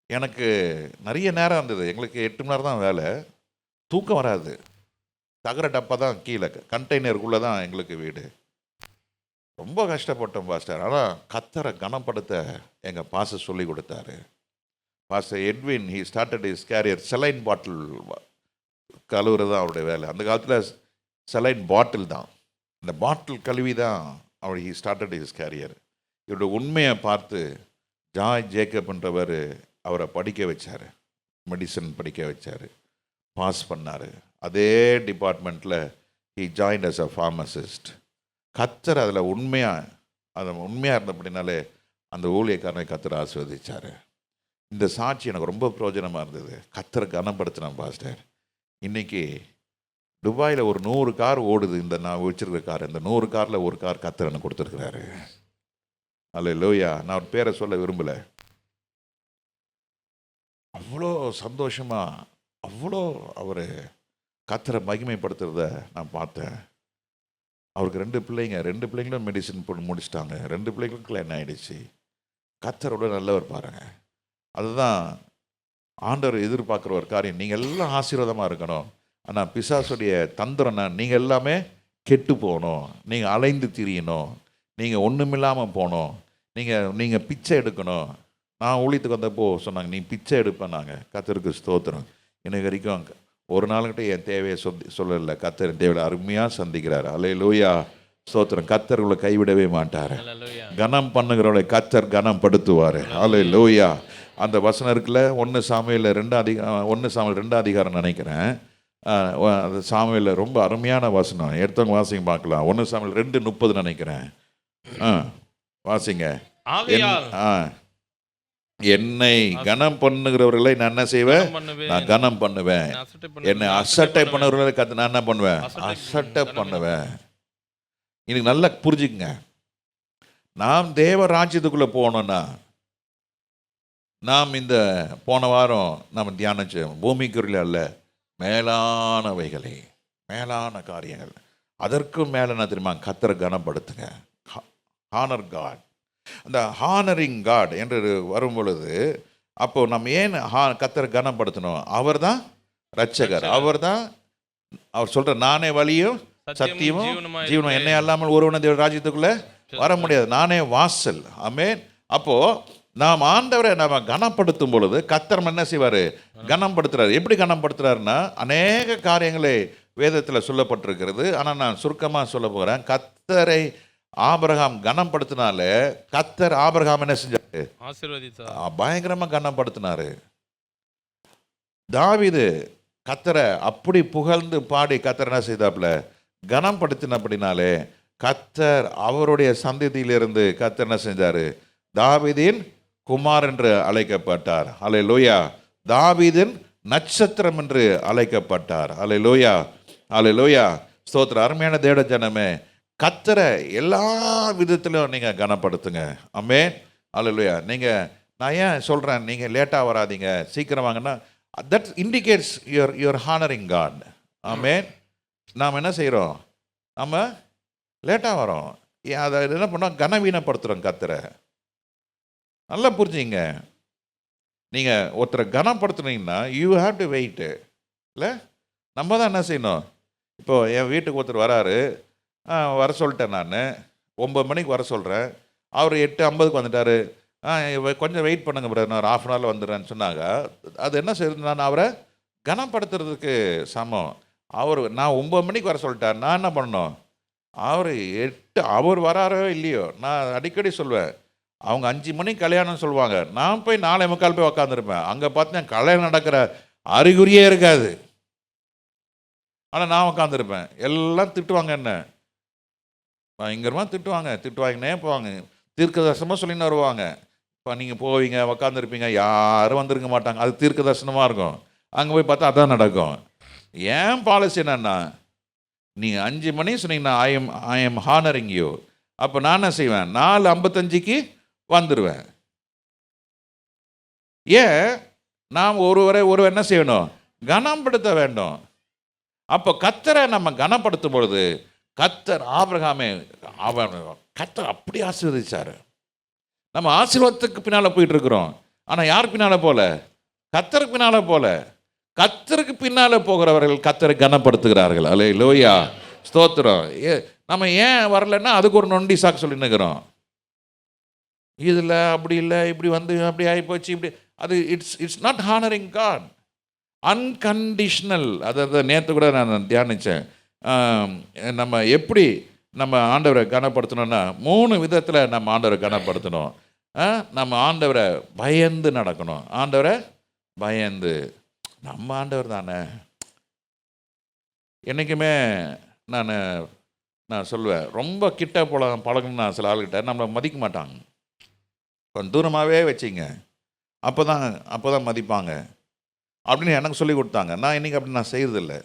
எனக்கு நிறைய நேரம் இருந்தது. எங்களுக்கு 8 மணி நேரம் தான் வேலை, தூக்கம் வராது. தகர டப்பா தான் கீழே, கண்டெய்னருக்குள்ளே தான் எங்களுக்கு வீடு. ரொம்ப கஷ்டப்பட்டோம் பாஸ்டர். ஆனால் கர்த்தரை கனப்படுத்த எங்கள் பாஸ்டர் சொல்லி கொடுத்தாரு. Pastor Edwin, he started is career. Saline bottle கழுவுறது தான் அவருடைய வேலை. அந்த காலத்தில் செலைன் பாட்டில் தான், அந்த பாட்டில் கழுவி தான் அவர் ஹி ஸ்டார்டட் இஸ் கேரியர். இவருடைய உண்மையை பார்த்து ஜாய் ஜேக்கப்ன்றவர் அவரை படிக்க வச்சார், மெடிசன் படிக்க வச்சார், பாஸ் பண்ணார். அதே டிபார்ட்மெண்ட்டில் he joined as a pharmacist. கர்த்தர் அதில் உண்மையாக இருந்தபடினாலே அந்த ஊழியக்காரனை கர்த்தர் ஆசீர்வதிச்சார். இந்த சாட்சி எனக்கு ரொம்ப பிரயோஜனமாக இருந்தது. கர்த்தரை கனப்படுத்தினேன் பாஸ்டர். இன்றைக்கி துபாயில் ஒரு 100 கார் ஓடுது. இந்த நான் வச்சுருக்கிற கார், இந்த 100 காரில் ஒரு கார் கர்த்தர் எனக்கு கொடுத்துருக்குறாரு. அல்லேலூயா. நான் ஒரு பேரை சொல்ல விரும்பலை. அவ்வளோ சந்தோஷமாக, அவ்வளோ அவர் கர்த்தரை மகிமைப்படுத்துறத நான் பார்த்தேன். அவருக்கு 2 பிள்ளைங்க, 2 பிள்ளைங்களும் மெடிசன் போட்டு முடிச்சிட்டாங்க. 2 பிள்ளைங்களும் கல்யாணம் ஆகிடுச்சு. கர்த்தரோட நல்லவர் பாருங்க. அதுதான் ஆண்டவர் எதிர்பார்க்குற ஒரு காரியம். நீங்கள் எல்லாம் ஆசீர்வாதமாக இருக்கணும். ஆனால் பிசாசுடைய தந்திரம், நீங்கள் எல்லாமே கெட்டு போகணும், நீங்கள் அலைந்து திரியணும், நீங்கள் ஒன்றுமில்லாமல் போகணும், நீங்கள் பிச்சை எடுக்கணும். நான் ஊழியத்துக்கு வந்தப்போ சொன்னாங்க, நீ பிச்சை எடுப்பேன்னாங்க. கர்த்தருக்கு ஸ்தோத்திரம். இன்னைக்கு வரைக்கும் ஒரு நாளுக்கிட்ட என் தேவையை சொல்லலை. கர்த்தர் என் தேவையை அருமையாக சந்திக்கிறார். அல்லேலூயா, ஸ்தோத்திரம். கர்த்தர் உங்களை கைவிடவே மாட்டார். கனம் பண்ணுகிறவளை கர்த்தர் கனம் படுத்துவார். அல்லேலூயா. அந்த வசனம் இருக்குல்ல, 1 சாமுவேல் 2 அதிகாரம் நினைக்கிறேன். அது சாமுவேலில் ரொம்ப அருமையான வசனம். எடுத்தவங்க வாசிங்க பார்க்கலாம். 1 சாமுவேல் 2:30 நினைக்கிறேன். வாசிங்க. என்னை கனம் பண்ணுகிறவர்களை நான் என்ன செய்வேன்? நான் கனம் பண்ணுவேன். என்னை அசட்டை பண்ணுறவர்களை நான் என்ன பண்ணுவேன்? அசட்டை பண்ணுவேன். இன்னைக்கு நல்லா புரிஞ்சுக்குங்க. நாம் தேவ ராஜ்யத்துக்குள்ளே போகணுன்னா நாம் இந்த போன வாரம் நம்ம தியானிச்சோம், பூமிக்குரிய அல்ல மேலானவைகளே, மேலான காரியங்கள். அதற்கும் மேலே என்ன தெரியுமா, கர்த்தரை கனப்படுத்துங்க. Honour God. அந்த ஹானரிங் காட் என்று வரும் பொழுது அப்போ நம்ம ஏன் கர்த்தரை கனப்படுத்தணும்? அவர் தான் ரட்சகர், அவர் தான், அவர் சொல்ற நானே வழியும் சத்தியமும் ஜீவனும், என்னை அல்லாமல் ஒருவன் தேவ ராஜ்யத்துக்குள்ள வர முடியாது, நானே வாசல். ஆமென். அப்போ நாம் ஆண்டவரை நம்ம கனப்படுத்தும் பொழுது கர்த்தர் என்ன செய்வார்? கனப்படுத்துறாரு. எப்படி கனப்படுத்துறாருன்னா, அநேக காரியங்களை வேதத்தில் சொல்லப்பட்டிருக்கிறது. ஆனால் நான் சுருக்கமாக சொல்ல போகிறேன். கர்த்தரை ஆபிரகாம் கனப்படுத்தினால கர்த்தர் ஆபிரகாம் என்ன செஞ்சாரு? ஆசீர்வதித்தார். பயங்கரமாக கனப்படுத்தினாரு. தாவீது கர்த்தரை அப்படி புகழ்ந்து பாடி கர்த்தர் என்ன செய்தாப்புல? கனப்படுத்தினபடினாலே கர்த்தர் அவருடைய சந்ததியிலிருந்து கர்த்தர் என்ன செஞ்சாரு? தாவீதின் குமார் என்று அழைக்கப்பட்டார். அல்லேலூயா. தாவீதின் நட்சத்திரம் என்று அழைக்கப்பட்டார். அல்லேலூயா, அல்லேலூயா. ஸ்தோத்திரம். அருமையான தேவ ஜனமே, கர்த்தரை எல்லா விதத்திலும் நீங்கள் கனப்படுத்துங்க. ஆமென். அல்லேலூயா. நீங்கள், நான் ஏன் சொல்கிறேன் நீங்கள் லேட்டாக வராதீங்க, சீக்கிரம் வாங்கன்னா, that indicates your honouring God. Amen. நாம் என்ன செய்கிறோம்? நம்ம லேட்டாக வரோம். அதை என்ன பண்ணோம்? கனவீனப்படுத்துகிறோம் கர்த்தரை. நல்லா புரிஞ்சுங்க. நீங்கள் ஒருத்தரை கனப்படுத்துனீங்கன்னா யூ ஹேவ் டு வெயிட்டு. இல்லை, நம்ம தான் என்ன செய்யணும்? இப்போது என் வீட்டுக்கு ஒருத்தர் வராரு, வர சொல்லிட்டேன், நான் 9 மணிக்கு வர சொல்கிறேன், அவர் 8:50 வந்துட்டார். கொஞ்சம் வெயிட் பண்ணுங்க பிரதர், நான் ஒரு ½ ஹவரில் வந்துடுறேன்னு சொன்னாங்க. அது என்ன செய்யுது? நான் அவரை கனப்படுத்துறதுக்கு சமம். நான் 9 மணிக்கு வர சொல்லிட்டார், நான் என்ன பண்ணணும்? அவர் வராரோ இல்லையோ, நான் அடிக்கடி சொல்வேன், அவங்க 5 மணிக்கு கல்யாணம் சொல்லுவாங்க, நான் போய் 4:45 போய் உக்காந்துருப்பேன். அங்கே பார்த்தேன் கல்யாணம் நடக்கிற அறிகுறியே இருக்காது. ஆனால் நான் உட்காந்துருப்பேன். எல்லாம் திட்டுவாங்க, என்ன பயங்கரமாக திட்டுவாங்கன்னே போவாங்க. தீர்க்க தரிசனமாக சொல்லின்னு வருவாங்க. இப்போ நீங்கள் போவீங்க, உக்காந்துருப்பீங்க, யாரும் வந்திருக்க மாட்டாங்க. அது தீர்க்க தரிசனமாக இருக்கும். அங்கே போய் பார்த்தா அதான் நடக்கும். ஏன் பாலிசி என்னன்னா, நீங்கள் 5 மணி சொன்னீங்கன்னா ஐ எம் ஹானரிங் யூ. அப்போ நான் என்ன செய்வேன்? 4:55க்கு வந்துடுவேன். ஏன்? நாம் ஒருவரை என்ன செய்யணும்? கனப்படுத்த வேண்டும். அப்போ கர்த்தரை நம்ம கனப்படுத்தும் பொழுது கர்த்தர் ஆபிரகாமே கர்த்தர் அப்படி ஆசீர்வதிச்சார். நம்ம ஆசீர்வாதத்துக்கு பின்னால் போயிட்டு இருக்கிறோம். ஆனால் யார் பின்னால் போல? கர்த்தருக்கு பின்னால் போல. கர்த்தருக்கு பின்னால் போகிறவர்கள் கர்த்தரை கனப்படுத்துகிறார்கள். அல்லேலூயா, ஸ்தோத்திரம். நம்ம ஏன் வரலன்னா அதுக்கு ஒரு நொண்டி சாக்கு சொல்லி நிற்கிறோம். இதில் அப்படி இல்லை, இப்படி வந்து அப்படி ஆகிப்போச்சு, இப்படி. அது it's not honouring God. Unconditional. அதாவது நேற்று கூட நான் தியானித்தேன். நம்ம எப்படி நம்ம ஆண்டவரை கனப்படுத்தணும்னா 3 விதத்தில் நம்ம ஆண்டவரை கனப்படுத்தணும். நம்ம ஆண்டவரை பயந்து நடக்கணும். ஆண்டவரை பயந்து, நம்ம ஆண்டவர் தானே. என்றைக்குமே நான் சொல்லுவேன், ரொம்ப கிட்ட பழகணும்னா சில ஆளுகிட்ட நம்மளை மதிக்க மாட்டாங்க. கொஞ்சம் தூரமாகவே வச்சிங்க, அப்போ தான் மதிப்பாங்க அப்படின்னு எனக்கு சொல்லி கொடுத்தாங்க. நான் இன்றைக்கி அப்படி நான் செய்கிறதில்ல.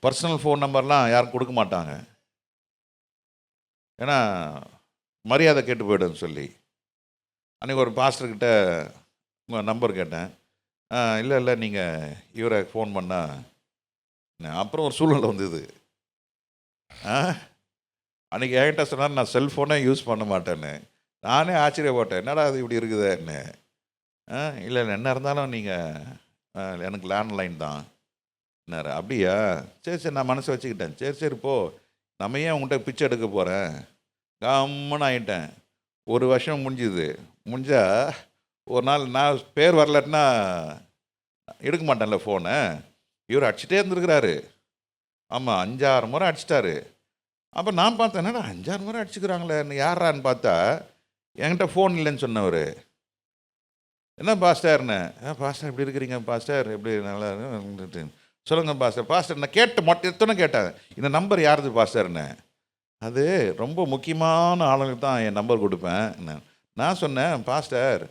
பர்சனல் ஃபோன் நம்பர்லாம் யாரும் கொடுக்க மாட்டாங்க, ஏன்னா மரியாதை கேட்டு போய்டுன்னு சொல்லி. அன்றைக்கி ஒரு பாஸ்டர்கிட்ட உங்கள் நம்பர் கேட்டேன். இல்லை நீங்கள் இவரை ஃபோன் பண்ணால், அப்புறம் ஒரு சூழ்நிலை வந்தது. அன்றைக்கி என்கிட்ட சொன்னார் நான் செல்ஃபோனே யூஸ் பண்ண மாட்டேன்னு. நானே ஆச்சரியப்பட்டேன், என்னடா அது இப்படி இருக்குதுன்னு. இல்லை என்ன இருந்தாலும் நீங்கள் எனக்கு லேண்ட்லைன் தான். என்ன அப்படியா? சரி நான் மனசை வச்சுக்கிட்டேன். சரி போ, நம்ம ஏன் உங்கள்கிட்ட பிச்சை எடுக்க போகிறேன், கம்முன்னு ஆகிட்டேன். 1 வருஷம் முடிஞ்சா ஒரு நாள் நான் பேர் வரலன்னா எடுக்க மாட்டேன்ல ஃபோனை. இவர் அடிச்சுட்டே இருந்துருக்கிறாரு. ஆமாம், 5-6 முறை அடிச்சிட்டாரு. அப்போ நான் பார்த்தேன், என்னடா 5-6 முறை அடிச்சுக்கிறாங்களே, யாரான்னு பார்த்தா என்கிட்ட ஃபோன் இல்லைன்னு சொன்னவர். என்ன பாஸ்டர்னு? பாஸ்டர் எப்படி இருக்கிறீங்க பாஸ்டர், எப்படி நல்லா சொல்லுங்கள் பாஸ்டர். நான் எத்தனை கேட்டேன், இந்த நம்பர் யாருது பாஸ்டர்னு. அது ரொம்ப முக்கியமான ஆளுங்களுக்கு தான் என் நம்பர் கொடுப்பேன். நான் சொன்னேன், பாஸ்டர்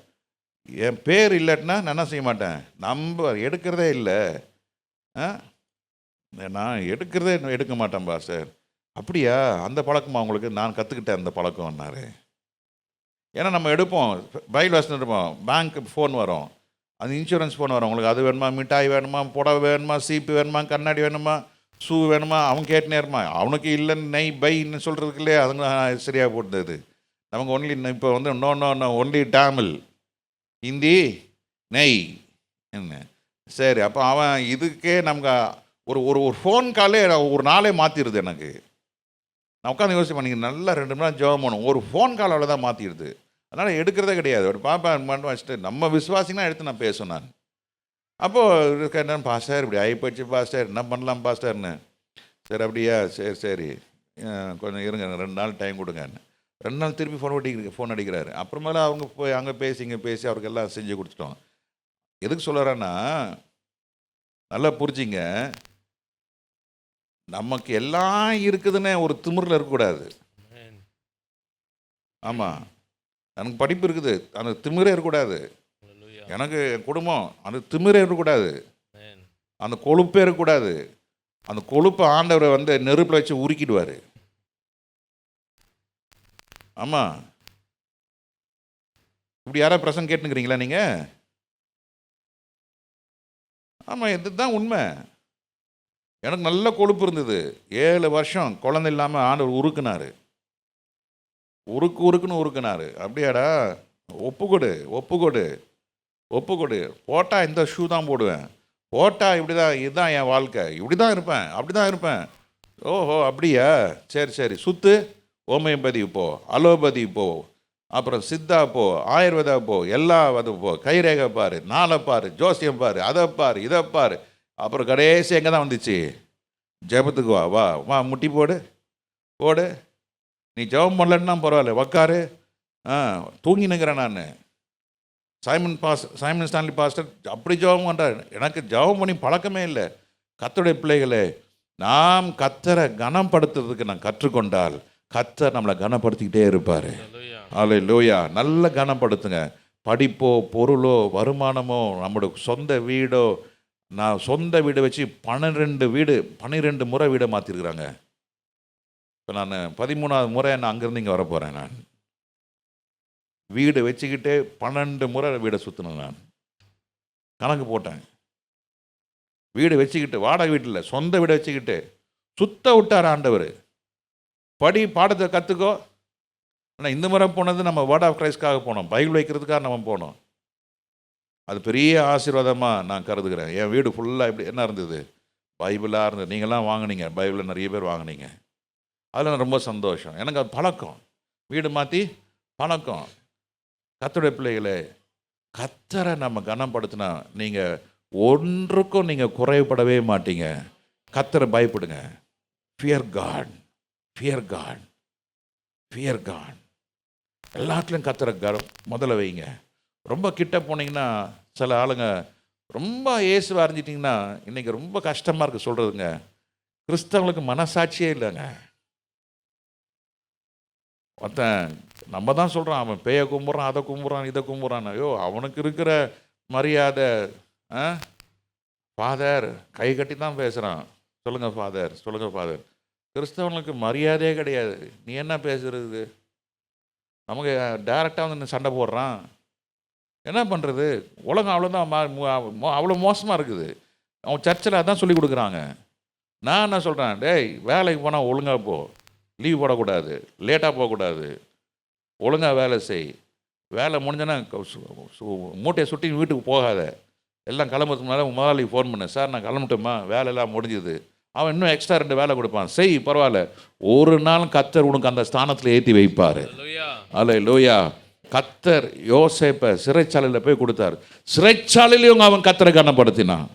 என் பேர் இல்லாட்டினா நான் என்ன செய்ய மாட்டேன், நம்பர் எடுக்கிறதே இல்லை. நான் எடுக்க மாட்டேன் பாஸ்டர். அப்படியா, அந்த பழக்கமா உங்களுக்கு? நான் கற்றுக்கிட்டேன் அந்த பழக்கம்னாரு. ஏன்னா நம்ம எடுப்போம், பைல் வாசனை எடுப்போம், பேங்க் ஃபோன் வரும், அந்த இன்சூரன்ஸ் ஃபோன் வரும், உங்களுக்கு அது வேணுமா, மிட்டாய் வேணுமா, புடவை வேணுமா, சீப்பு வேணுமா, கண்ணாடி வேணுமா, ஷூ வேணுமா, அவன் கேட்டுனே இருப்பான். அவனுக்கு இல்லைன்னு நெய் பைன்னு சொல்கிறதுக்கு இல்லையா, அதுங்க சரியாக போட்டுது. நமக்கு ஒன்லி இப்போ வந்து no no no only Tamil, Hindi, நெய் என்ன. சரி, அப்போ அவன் இதுக்கே நமக்கு ஒரு ஒரு ஒரு ஃபோன் காலே ஒரு நாளே மாற்றிடுது எனக்கு. நான் உட்காந்து யோசிப்பேன், நீங்கள் நல்லா 2 மணி நேரம் ஜெபம் பண்ணணும், ஒரு ஃபோன் காலால் தான் மாற்றிடுது. அதனால் எடுக்கிறதே கிடையாது. ஒரு பாப்பேன் மட்டும் வச்சுட்டு நம்ம விசுவாசினா எடுத்து நான் பேசுவேன் நான். அப்போது கேட்டேன், பாஸ்டர் இப்படி ஆகிப்போச்சு பாஸ்டர், என்ன பண்ணலாம் பாஸ்டர்னு. சரி அப்படியா, சரி சரி, கொஞ்சம் இருங்க, 2 நாள் டைம் கொடுங்கன்னு. 2 நாள் திருப்பி ஃபோன் அடிக்கிறாரு. அப்புறமேல அவங்க போய் அங்கே பேசி இங்கே பேசி அவருக்கு எல்லாம் செஞ்சு கொடுத்துட்டோம். எதுக்கு சொல்கிறேன்னா, நல்லா புரிஞ்சிங்க, நமக்கு எல்லாம் இருக்குதுன்னு ஒரு திமிரில் இருக்கக்கூடாது. ஆமாம், எனக்கு படிப்பு இருக்குது, அந்த திமிரே இருக்கக்கூடாது. எனக்கு என் குடும்பம், அந்த திமிரே இருக்கக்கூடாது, அந்த கொழுப்பே இருக்கக்கூடாது. அந்த கொழுப்பை ஆண்டவரை வந்து நெருப்பில் வச்சு உருக்கிடுவார். ஆமாம், இப்படி யாராவது பிரசங்கம் கேட்டுக்கிறீங்களா நீங்கள்? ஆமாம், இதுதான் உண்மை. எனக்கு நல்ல கொழுப்பு இருந்தது, 7 வருஷம் குழந்தை இல்லாமல் ஆண்டவர் உருக்குனாரு, உருக்குன்னு உருக்குனாரு. அப்படியாடா, ஒப்புக்கொடு ஒப்புக்கொடு ஒப்புக்கொடு. போட்டால் இந்த ஷூ தான் போடுவேன், போட்டால் இப்படி தான், இதுதான் என் வாழ்க்கை, இப்படி தான் இருப்பேன், அப்படி தான் இருப்பேன். ஓஹோ அப்படியா, சரி சரி, சுத்து, ஹோமியோபதி போ, அலோபதி போ, அப்புறம் சித்தா போ, ஆயுர்வேதா போ, எல்லா அது போ, கைரேகை பாரு, நாளை பாரு, ஜோசியம் பாரு, அதை பாரு, இதை பாரு. அப்புறம் கடைசி எங்கே தான் வந்துச்சு, ஜெபத்துக்கு வா வா வா, முட்டி போடு போடு. நீ ஜெபம் பண்ணலன்னா பரவாயில்ல, உக்காரு. தூங்கினுங்கிறேன் நான். சைமன் ஸ்டான்லி பாஸ்டர் அப்படி ஜெபம் பண்ணுறாரு. எனக்கு ஜெபம் பண்ணி பழக்கமே இல்லை. கர்த்தருடைய பிள்ளைகளே, நாம் கர்த்தரை கனப்படுத்துறதுக்கு நான் கற்றுக்கொண்டால் கர்த்தர் நம்மளை கனப்படுத்திக்கிட்டே இருப்பார். அல்லேலூயா. நல்ல கனப்படுத்துங்க. படிப்போ பொருளோ வருமானமோ நம்மளோட சொந்த வீடோ, நான் சொந்த வீடு வச்சு 12 முறை வீடை மாற்றிருக்கிறாங்க. இப்போ நான் 13வது முறை நான் அங்கேருந்து இங்கே வரப்போகிறேன். நான் வீடு வச்சுக்கிட்டே 12 முறை வீடை சுற்றினேன். நான் கணக்கு போட்டேன். வீடு வச்சுக்கிட்டு, வாடகை வீட்டில் சொந்த வீடை வச்சுக்கிட்டு சுத்த விட்டார் ஆண்டவர். படி, பாடத்தை கற்றுக்கோ. ஆனால் இந்த முறை போனது நம்ம வேர்ட் ஆஃப் கிரைஸ்ட்காக போனோம், பைபிள் வைக்கிறதுக்காக நம்ம போனோம். அது பெரிய ஆசீர்வாதமாக நான் கருதுகிறேன். என் வீடு ஃபுல்லாக இப்படி என்ன இருந்தது, பைபிளாக இருந்தது. நீங்களாம் வாங்கினீங்க, பைபிளை நிறைய பேர் வாங்கினீங்க. அதில் நான் ரொம்ப சந்தோஷம். எனக்கு அது பழக்கம், வீடு மாற்றி பழக்கம். கர்த்தருடைய பிள்ளைகளே, கர்த்தரை நம்ம கனப்படுத்தினா நீங்கள் ஒன்றுக்கும் நீங்கள் குறைவுபடவே மாட்டீங்க. கர்த்தரை பயப்படுங்க. Fear God, fear God, fear God. எல்லாத்துலேயும் கர்த்தரை முதல்ல வைங்க. ரொம்ப கிட்ட போனீங்கன்னா, சில ஆளுங்க ரொம்ப இயேசுவை அறிஞ்சிட்டிங்கன்னா இன்றைக்கி ரொம்ப கஷ்டமாக இருக்குது சொல்கிறதுங்க. கிறிஸ்தவங்களுக்கு மனசாட்சியே இல்லைங்க. ஒருத்தன் நம்ம தான் சொல்கிறான், அவன் பேயை கும்பிட்றான், அதை கும்பிட்றான், இதை கும்பிட்றான். ஐயோ, அவனுக்கு இருக்கிற மரியாதை. ஃபாதர் கை கட்டி தான் பேசுகிறான். சொல்லுங்கள் ஃபாதர், சொல்லுங்கள் ஃபாதர். கிறிஸ்தவனுக்கு மரியாதையே கிடையாது. நீ என்ன பேசுறது? நமக்கு டைரெக்டாக வந்து சண்டை போடுறான். என்ன பண்ணுறது? உலகம் அவ்வளோதான், அவ்வளோ மோசமாக இருக்குது. அவன் சர்ச்சில் அதான் சொல்லி கொடுக்குறாங்க. நான் என்ன சொல்கிறேன், டேய் வேலைக்கு போனால் ஒழுங்காக போ, லீவ் போடக்கூடாது, லேட்டாக போகக்கூடாது, ஒழுங்காக வேலை செய். வேலை முடிஞ்சோன்னா மூட்டையை சுட்டி வீட்டுக்கு போகாத. எல்லாம் கிளம்புறதுக்கு முன்னாடி முதலாளிக்கு ஃபோன் பண்ணேன், சார் நான் கிளம்பிட்டோம்மா, வேலையெல்லாம் முடிஞ்சுது. அவன் இன்னும் எக்ஸ்ட்ரா 2 வேலை கொடுப்பான், செய் பரவாயில்ல. ஒரு நாள் கர்த்தர் உனக்கு அந்த ஸ்தானத்தில் ஏற்றி வைப்பார். அல்லேலூயா. கர்த்தர் யோசேப்பை சிறைச்சாலையில் போய் கொடுத்தார். சிறைச்சாலையிலையும் அவன் கர்த்தரை கனப்படுத்தினான்.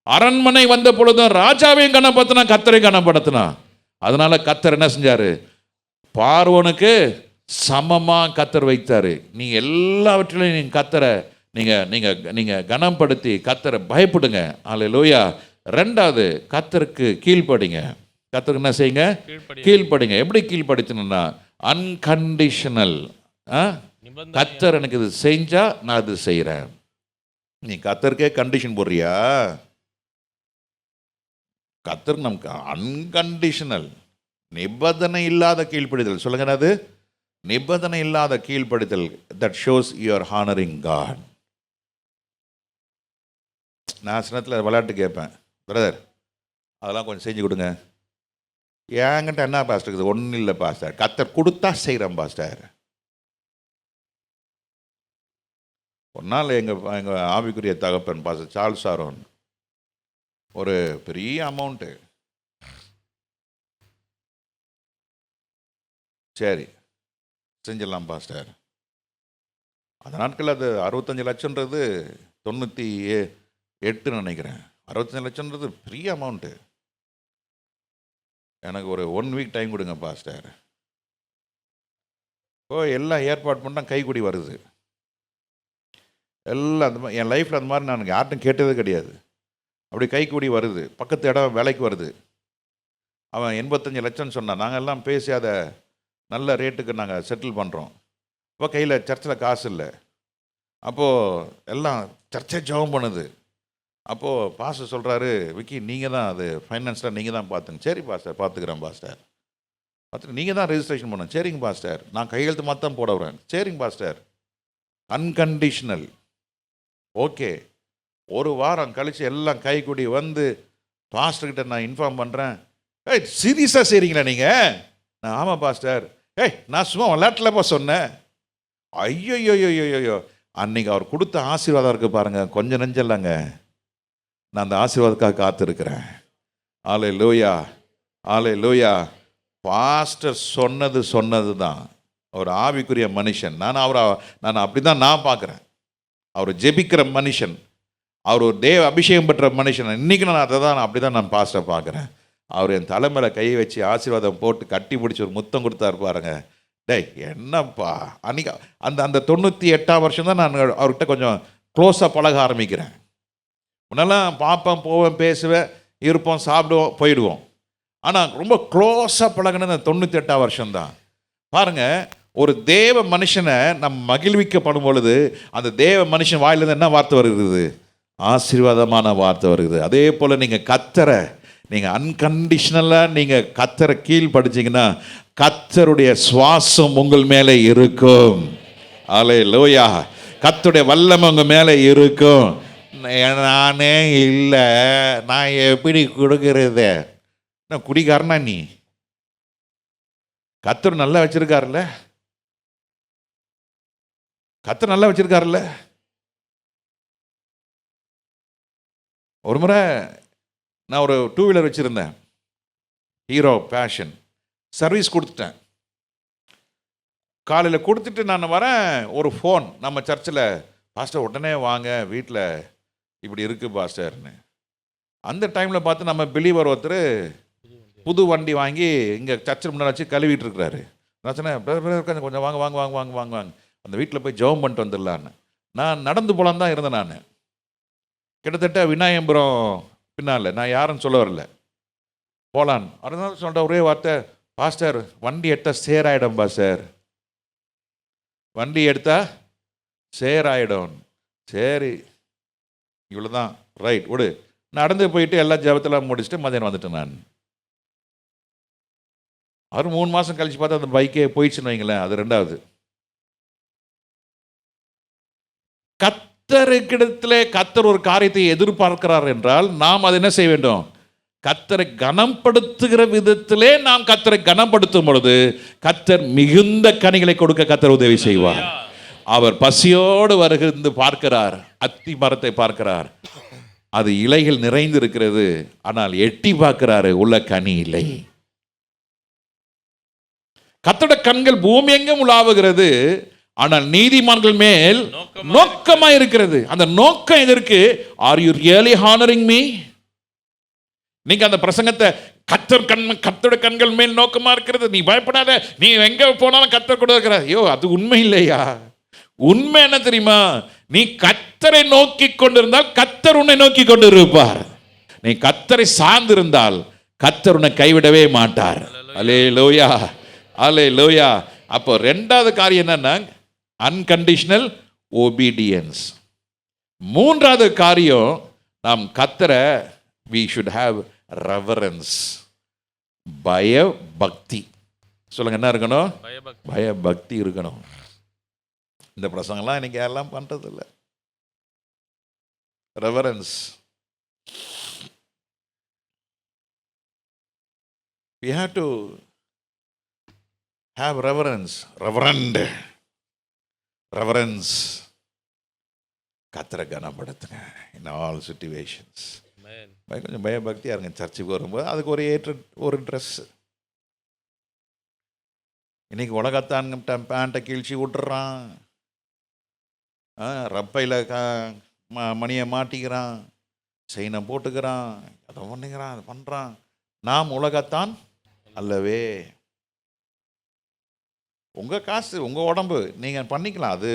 அரண்மனை வந்த பொழுதும் ராஜாவையும் கனப்படுத்தினான், கர்த்தரை கனப்படுத்தினான். அதனால கர்த்தர் என்ன செஞ்சார்? பார்வோனுக்கு சமமாக கர்த்தர் வைத்தார். நீ எல்லாவற்றிலையும் நீங்கள் கர்த்தரை நீங்கள் கனப்படுத்தி கர்த்தரை பயப்படுங்க. அல்லேலூயா. 2வது, கர்த்தருக்கு கீழ்ப்படிங்க. கர்த்தருக்கு என்ன செய்யுங்க? கீழ்ப்படிங்க. எப்படி கீழ்ப்படுத்தணும்னா அன்கண்டிஷனல். கர்த்தர் எனக்கு இது செஞ்சா நான் இது செய்கிறேன். நீ கர்த்தருக்கே கண்டிஷன் போடுறியா? கர்த்தர் நமக்கு அன்கண்டிஷனல். நிபந்தனை இல்லாத கீழ்ப்படிதல். சொல்லுங்க அது நிபந்தனை இல்லாத கீழ்ப்படிதல். That shows you are honouring God. நான் சின்னத்தில் விளையாட்டு கேட்பேன், பிரதர் அதெல்லாம் கொஞ்சம் செஞ்சு கொடுங்க. ஏங்கிட்ட என்ன பாஸ்டர் இருக்குது? ஒன்றும் இல்லை பாஸ்டர், கர்த்தர் கொடுத்தா செய்கிறேன் பாஸ்டர். ஒரு நாள் எங்கள் ஆவிக்குரிய தகப்பன் பாஸ்டர் சார்ல்ஸ் ஆரோன் ஒரு பெரிய அமௌண்ட்டு, சரி செஞ்சிடலாம் பாஸ்டர். அந்த நாட்கள் அது 65 லட்சன்றது 98 நினைக்கிறேன். 65 லட்சன்றது பெரிய அமௌண்ட்டு. எனக்கு ஒரு 1 வீக் டைம் கொடுங்க பாஸ்டர். எல்லாம் ஏற்பாடு பண்ணால் கைக்குடி வருது. எல்லாம் அந்த மாதிரி என் லைஃப்பில் அந்த மாதிரி நான் யார்ட்டும் கேட்டதே கிடையாது. அப்படி கைக்கூடி வருது, பக்கத்து இடம் விலைக்கு வருது. அவன் 85 லட்சம் சொன்னான். நாங்கள் எல்லாம் பேசி அதை நல்ல ரேட்டுக்கு நாங்கள் செட்டில் பண்ணுறோம். இப்போ கையில் சர்ச்சில் காசு இல்லை. அப்போது எல்லாம் சர்ச்சை ஜெபம் பண்ணுது. அப்போது பாஸ்டர் சொல்கிறாரு, விக்கி நீங்கள் தான் அது ஃபைனான்ஸில் நீங்கள் தான் பார்த்துங்க. சரி பாஸ்டர் பார்த்துக்கிறேன் பாஸ்டர். பார்த்துட்டு நீங்கள் தான் ரெஜிஸ்ட்ரேஷன் பண்ண. சரிங்க பாஸ்டர். நான் கையெழுத்து மாத்தான் போட வரேன். சரிங்க பாஸ்டர். அன்கண்டிஷனல். ஓகே. ஒரு வாரம் கழித்து எல்லாம் கைக்குடி வந்து பாஸ்டர்கிட்ட நான் இன்ஃபார்ம் பண்ணுறேன். சீரியஸாக செய்கிறீங்களா நீங்கள்? நான் ஆமாம் பாஸ்டர். நான் சும்மா விளையாட்டுலப்பா சொன்னேன். ஐயோ அன்னைக்கு அவர் கொடுத்த ஆசீர்வாதம் இருக்குது பாருங்கள், கொஞ்சம் நெஞ்சல்லங்க. நான் அந்த ஆசீர்வாதத்துக்காக காத்திருக்கிறேன். ஆலே லூயா, ஆலே லூயா. பாஸ்டர் சொன்னது தான். அவர் ஆவிக்குரிய மனுஷன். நான் அப்படி தான் நான் பார்க்குறேன். அவர் ஜெபிக்கிற மனுஷன், அவர் ஒரு தேவ அபிஷேகம் பெற்ற மனுஷன். இன்றைக்கி நான் அதை தான் அப்படி தான் நான் பாஸ்டரை பார்க்குறேன். அவர் என் தலைமையில் கை வச்சு ஆசீர்வாதம் போட்டு கட்டி பிடிச்சி ஒரு முத்தம் கொடுத்தாரு பாருங்க. டேய் என்னப்பா, அன்றைக்கி அந்த 98ஆம் வருஷம் தான் நான் அவர்கிட்ட கொஞ்சம் க்ளோஸாக பழக ஆரம்பிக்கிறேன். முன்னெல்லாம் பார்ப்பேன், போவேன், பேசுவேன், இருப்போம், சாப்பிடுவோம், போயிடுவோம். ஆனால் ரொம்ப க்ளோஸாக பழகினது அந்த 98ஆம் வருஷம்தான். பாருங்கள், ஒரு தேவ மனுஷனை நம்ம மகிழ்விக்கப்படும் பொழுது அந்த தேவ மனுஷன் வாயிலிருந்து என்ன வார்த்தை வருகிறது? ஆசீர்வாதமான வார்த்தை வருகிறது. அதே போல் நீங்கள் கர்த்தரை நீங்கள் அன்கண்டிஷனலாக நீங்கள் கர்த்தரை கீழ்படிச்சிங்கன்னா கர்த்தருடைய சுவாசம் உங்கள் மேலே இருக்கும். அல்லேலூயா. கர்த்தருடைய வல்லமை உங்கள் மேலே இருக்கும். நானே இல்லை, நான் எப்படி கொடுக்கறது? நான் குடிக்காரனா? நீ கர்த்தர் நல்லா வச்சிருக்காருல்ல, கர்த்தர் நல்லா வச்சிருக்காருல்ல. ஒரு முறை நான் ஒரு 2 வீலர் வச்சுருந்தேன், ஹீரோ பேஷன். சர்வீஸ் கொடுத்துட்டேன். காலையில் கொடுத்துட்டு நான் வரேன், ஒரு ஃபோன் நம்ம சர்ச்சில், பாஸ்டர் உடனே வாங்க வீட்டில் இப்படி இருக்குது பாஸ்டர்னு. அந்த டைமில் பார்த்து நம்ம பிலீவர் ஒருத்தர் புது வண்டி வாங்கி இங்கே சர்ச்சில் முன்னாடி வச்சு கழுவிட்டு இருக்கிறாரு. நான் சொன்னேன், கொஞ்சம் வாங்க வாங்க வாங்க வாங்க வாங்க வாங்க, அந்த வீட்டில் போய் ஜெபம் பண்ணிட்டு வந்துடலான்னு. நான் நடந்து போகலான்னு தான் இருந்தேன். நான் கிட்டத்தட்ட விநாயகபுரம் பின்னால், நான் யாருன்னு சொல்ல வரல, போகலான்னு. அதனால சொல்கிற ஒரே வார்த்தை, பாஸ்டர் வண்டி எடுத்தால் சேராயிடும் பாஸ்டர், வண்டி எடுத்தால் சேராயிடும். சரி இவ்வளோ தான், ரைட் விடு. நடந்து போயிட்டு எல்லா ஜபத்தெல்லாம் முடிச்சுட்டு மதியானம் வந்துட்டேன். நான் அது 3 மாதம் கழிச்சு பார்த்தா அந்த பைக்கே போயிடுச்சுன்னு வைங்களேன். அது 2வது. கர்த்தருக்கிடத்திலே கர்த்தர் ஒரு காரியத்தை எதிர்பார்க்கிறார் என்றால் நாம் அதை என்ன செய்ய வேண்டும்? கர்த்தரை கனப்படுத்துகிற விதத்திலே நாம் கர்த்தரை கனப்படுத்தும் பொழுது கர்த்தர் மிகுந்த கனிகளை கொடுக்க கர்த்தர் உதவி செய்வார். அவர் பசியோடு வருகிறது பார்க்கிறார். அத்தி மரத்தை பார்க்கிறார், அது இலைகள் நிறைந்து இருக்கிறது, ஆனால் எட்டி பார்க்கிறாரு, உள்ள கனி இல்லை. கர்த்தருடைய கண்கள் பூமி எங்கும் உலாவுகிறது, ஆனால் நீதிமான்கள் மேல் நோக்கமாய் இருக்கிறது. அந்த நோக்கம் எதற்கு? Are you really honouring me? நீங்க அந்த பிரசங்கத்தை கர்த்தருடைய கண்கள் மேல் நோக்கமா இருக்கிறது, நீ பயப்படாத, நீ எங்க போனாலும் கர்த்தர் கூட இருக்கிறார். ஐயோ அது உண்மை இல்லையா? உண்மை என்ன தெரியுமா? நீ கர்த்தரை நோக்கி கொண்டிருந்தால் கர்த்தர் உன்னை நோக்கி கொண்டு இருப்பார். நீ கர்த்தரை சார்ந்திருந்தால் கர்த்தர் உன்னை கைவிடவே மாட்டார். அல்லேலூயா, அல்லேலூயா. அப்போ 2வது காரியம் என்னன்னா அன்கண்டிஷனல் ஒபீடியன்ஸ். 3வது காரியம், நாம் கர்த்தரை we should have reverence, பயபக்தி. சொல்லுங்க, என்ன இருக்கணும்? பயபக்தி. பயபக்தி இருக்கணும். இந்த பிரசங்கெல்லாம் இன்னைக்கு யாரெல்லாம் பண்றதில்ல. Reverence. we have to have reverence. reverence. கர்த்தரை கனப்படுத்துங்க in all situations. Amen. கொஞ்சம் பயபக்தியாக இருங்க. சர்ச்சுக்கு வரும்போது அதுக்கு ஒரு ட்ரெஸ். இன்னைக்கு உலகத்தான்கிட்ட பேண்ட்டை கிழிச்சி விட்டுறான், ரப்பையில் மணியை மாட்டிக்கிறான், செயினை போட்டுக்கிறான், அதை பண்ணுகிறான், அதை பண்ணுறான். நாம் உலகத்தான் அல்லவே. உங்கள் காசு, உங்கள் உடம்பு, நீங்கள் பண்ணிக்கலாம். அது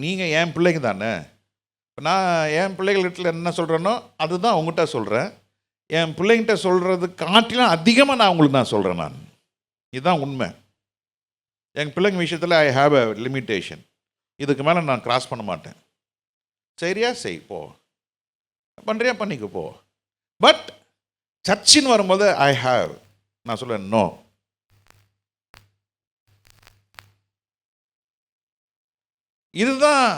நீங்கள் என் பிள்ளைங்க தானே. இப்போ நான் என் பிள்ளைகள்கிட்ட என்ன சொல்கிறேனோ அதுதான் உங்கள்கிட்ட சொல்கிறேன். என் பிள்ளைங்கிட்ட சொல்கிறது காட்டிலும் அதிகமாக நான் உங்களுக்கு நான் சொல்கிறேன். இதுதான் உண்மை. எங்கள் பிள்ளைங்க விஷயத்தில் ஐ ஹாவ் அ லிமிட்டேஷன். இதுக்கு மேலே நான் கிராஸ் பண்ண மாட்டேன். சரியா செய், போ. பண்ணுறியா பண்ணிக்க, போ. பட் சர்ச்சின்னு வரும்போது நான் சொல்லுவேன், நோ. இதுதான்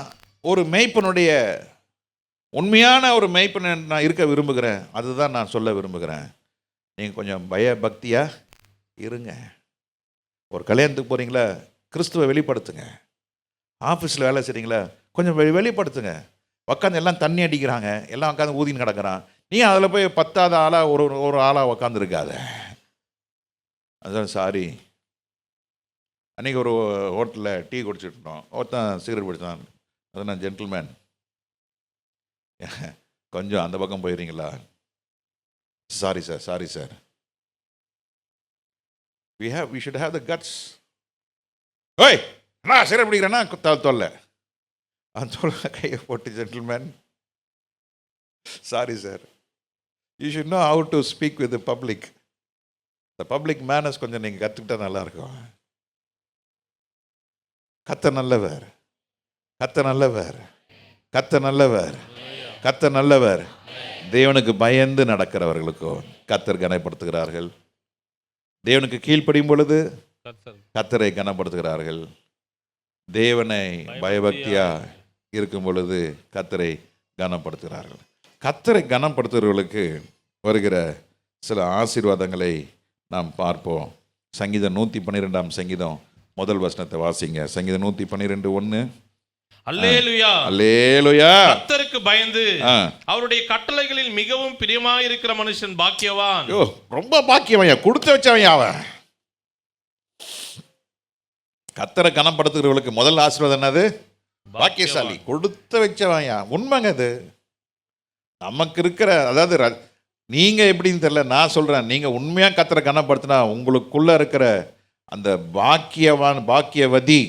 ஒரு மேய்ப்பனுடைய உண்மையான ஒரு மேய்ப்பனை நான் இருக்க விரும்புகிறேன். அதுதான் நான் சொல்ல விரும்புகிறேன். நீங்கள் கொஞ்சம் பயபக்தியாக இருங்க. ஒரு கல்யாணத்துக்கு போகிறீங்களா, கிறிஸ்துவை வெளிப்படுத்துங்க. ஆஃபீஸில் வேலை செய்கிறீங்களா, கொஞ்சம் வெளிப்படுத்துங்க. உட்காந்து எல்லாம் தண்ணி அடிக்கிறாங்க, எல்லாம் உட்காந்து ஊதின்னு கிடக்கிறான். நீ அதில் போய் 10வது ஆளாக ஒரு ஆளாக உட்காந்துருக்காத. அதுதான் சாரி. அன்றைக்கி ஒரு ஹோட்டலில் டீ குடிச்சிட்டோம். ஒருத்தன் சிகரெட் பிடிச்சான். அது நான் ஜென்டில்மேன், கொஞ்சம் அந்த பக்கம் போயிடுறீங்களா? Sorry sir. we should have the guts. ஓய், நான் சிகரெட் பிடிக்கிறேன்னா தொல்லை. அந்த சொல்ல கையை போட்டு, gentleman, sorry sir. You should know how to speak with the public. The public manners கொஞ்சம் நீங்கள் கற்றுக்கிட்டா நல்லாயிருக்கும். கர்த்தர் நல்லவர், கர்த்தர் நல்லவர், கர்த்தர் நல்லவர், கர்த்தர் நல்லவர். தேவனுக்கு பயந்து நடக்கிறவர்களுக்கோ கர்த்தர் கனப்படுத்துகிறார்கள். தேவனுக்கு கீழ்ப்படியும் பொழுது கர்த்தரை கனப்படுத்துகிறார்கள். தேவனை பயபக்தியா இருக்கும் பொழுது கர்த்தரை கனப்படுத்துகிறார்கள். கர்த்தரை கனப்படுத்துகிறவர்களுக்கு வருகிற சில ஆசீர்வாதங்களை நாம் பார்ப்போம். சங்கீதம் 112 சங்கீதம் முதல் வசனத்தை வாசிங்க. சங்கீதம் 112:1. அல்லேலூயா, அல்லேலூயா. கர்த்தருக்கு பயந்து அவருடைய கட்டளைகளில் மிகவும் பிரியமாய் இருக்கிற மனுஷன் பாக்கியவான். ரொம்ப பாக்கியவன், கொடுத்து வச்சவன் அவன். கர்த்தரை கனப்படுத்துகிறவர்களுக்கு முதல் ஆசீர்வாதம் என்னது? பாக்கியசாலி, கொடுத்து வச்சவன். உண்மைங்க அது. நமக்கு இருக்கிற, அதாவது நீங்க எப்படின்னு தெரியல, நான் சொல்றேன், நீங்க உண்மையா கர்த்தரை கனப்படுத்தினா உங்களுக்குள்ள இருக்கிற அந்த பாக்கியவான், பாக்கியவதி,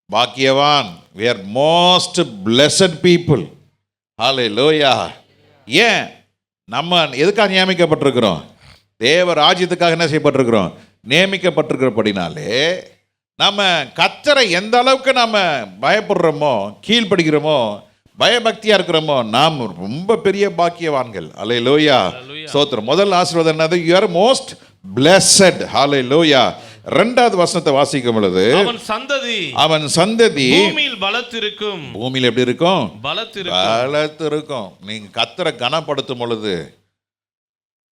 பாக்கியவான், we are most blessed people. ஹல்லேலூயா. ஏன் நம்ம எதுக்காக நியமிக்கப்பட்டிருக்கிறோம்? தேவ ராஜ்யத்துக்காக என்ன செய்யப்பட்டிருக்கிறோம்? நியமிக்கப்பட்டிருக்கிறபடினாலே நம்ம கர்த்தரை எந்த அளவுக்கு நம்ம பயப்படுறோமோ, கீழ்ப்படுகிறோமோ, பயபக்தியா இருக்கிறோமோ, நாம் ரொம்ப பெரிய பாக்கியவான்கள். ஹல்லேலூயா, ஸ்தோத்திரம். முதல் ஆசீர்வாதம் என்னது? you are most blessed. ஹல்லேலூயா. 2வது வசனத்தை வாசிக்கும் பொழுது, அவன் சந்ததி பூமியில் பலத்திருக்கும். பூமியில் எப்படி இருக்கும்? பலத்திருக்கும். நீங்க கர்த்தரை கனப்படுத்தும் பொழுது,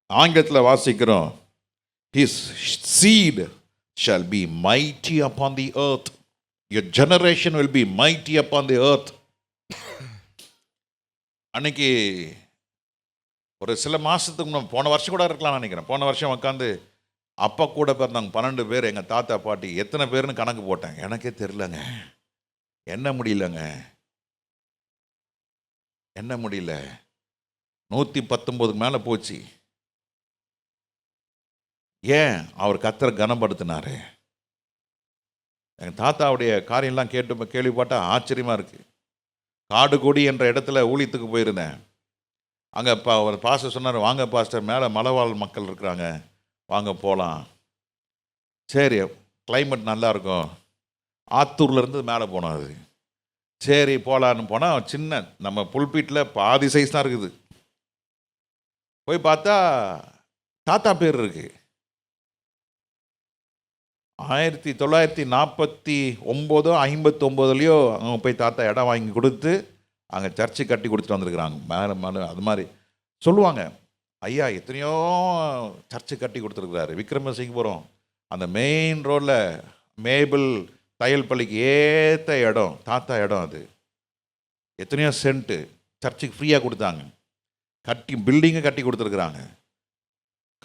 ஆங்கிலத்தில் வாசிக்கிறோம், his seed shall be mighty upon the earth. Your generation will be mighty upon the earth. அன்னைக்கு ஒரு சில மாதத்துக்கு முன்னாடி, போன வருஷம் கூட இருக்கலாம் நினைக்கிறேன், போன வருஷம் உட்காந்து அப்பா கூட பிறந்தாங்க 12 பேர், எங்கள் தாத்தா பாட்டி, எத்தனை பேர்னு கணக்கு போட்டேன். எனக்கே தெரிலங்க, என்ன முடியலங்க, என்ன முடியல. 119 மேலே போச்சு. ஏன்? அவர் கர்த்தரை கனப்படுத்தினாரு. எங்கள் தாத்தாவுடைய காரியம்லாம் கேள்விப்பட்டா ஆச்சரியமாக இருக்குது. காடுகொடி என்ற இடத்துல ஊழியத்துக்கு போயிருந்தேன். அங்கே ஒரு பாஸ்டர் சொன்னார், வாங்க பாஸ்டர், மேலே மலைவாழ் மக்கள் இருக்கிறாங்க, வாங்க போகலாம். சரி, கிளைமேட் நல்லாயிருக்கும். ஆத்தூர்லேருந்து மேலே போனோம். அது சரி போகலான்னு போனால், சின்ன நம்ம புல்பீட்டில் பாதி சைஸ் தான் இருக்குது. போய் பார்த்தா தாத்தா பேர் இருக்கு. 1949 59 அவங்க போய் தாத்தா இடம் வாங்கி கொடுத்து அங்கே சர்ச்சு கட்டி கொடுத்துட்டு வந்திருக்கிறாங்க. மேலே அது மாதிரி சொல்லுவாங்க. ஐயா எத்தனையோ சர்ச்சு கட்டி கொடுத்துருக்குறாரு. விக்ரமசிங்கபுரம் அந்த மெயின் ரோடில் மேபிள் தையல் பள்ளிக்கு ஏற்ற இடம் தாத்தா இடம். அது எத்தனையோ சென்ட்டு சர்ச்சுக்கு ஃப்ரீயாக கொடுத்தாங்க. கட்டி பில்டிங்கை கட்டி கொடுத்துருக்குறாங்க.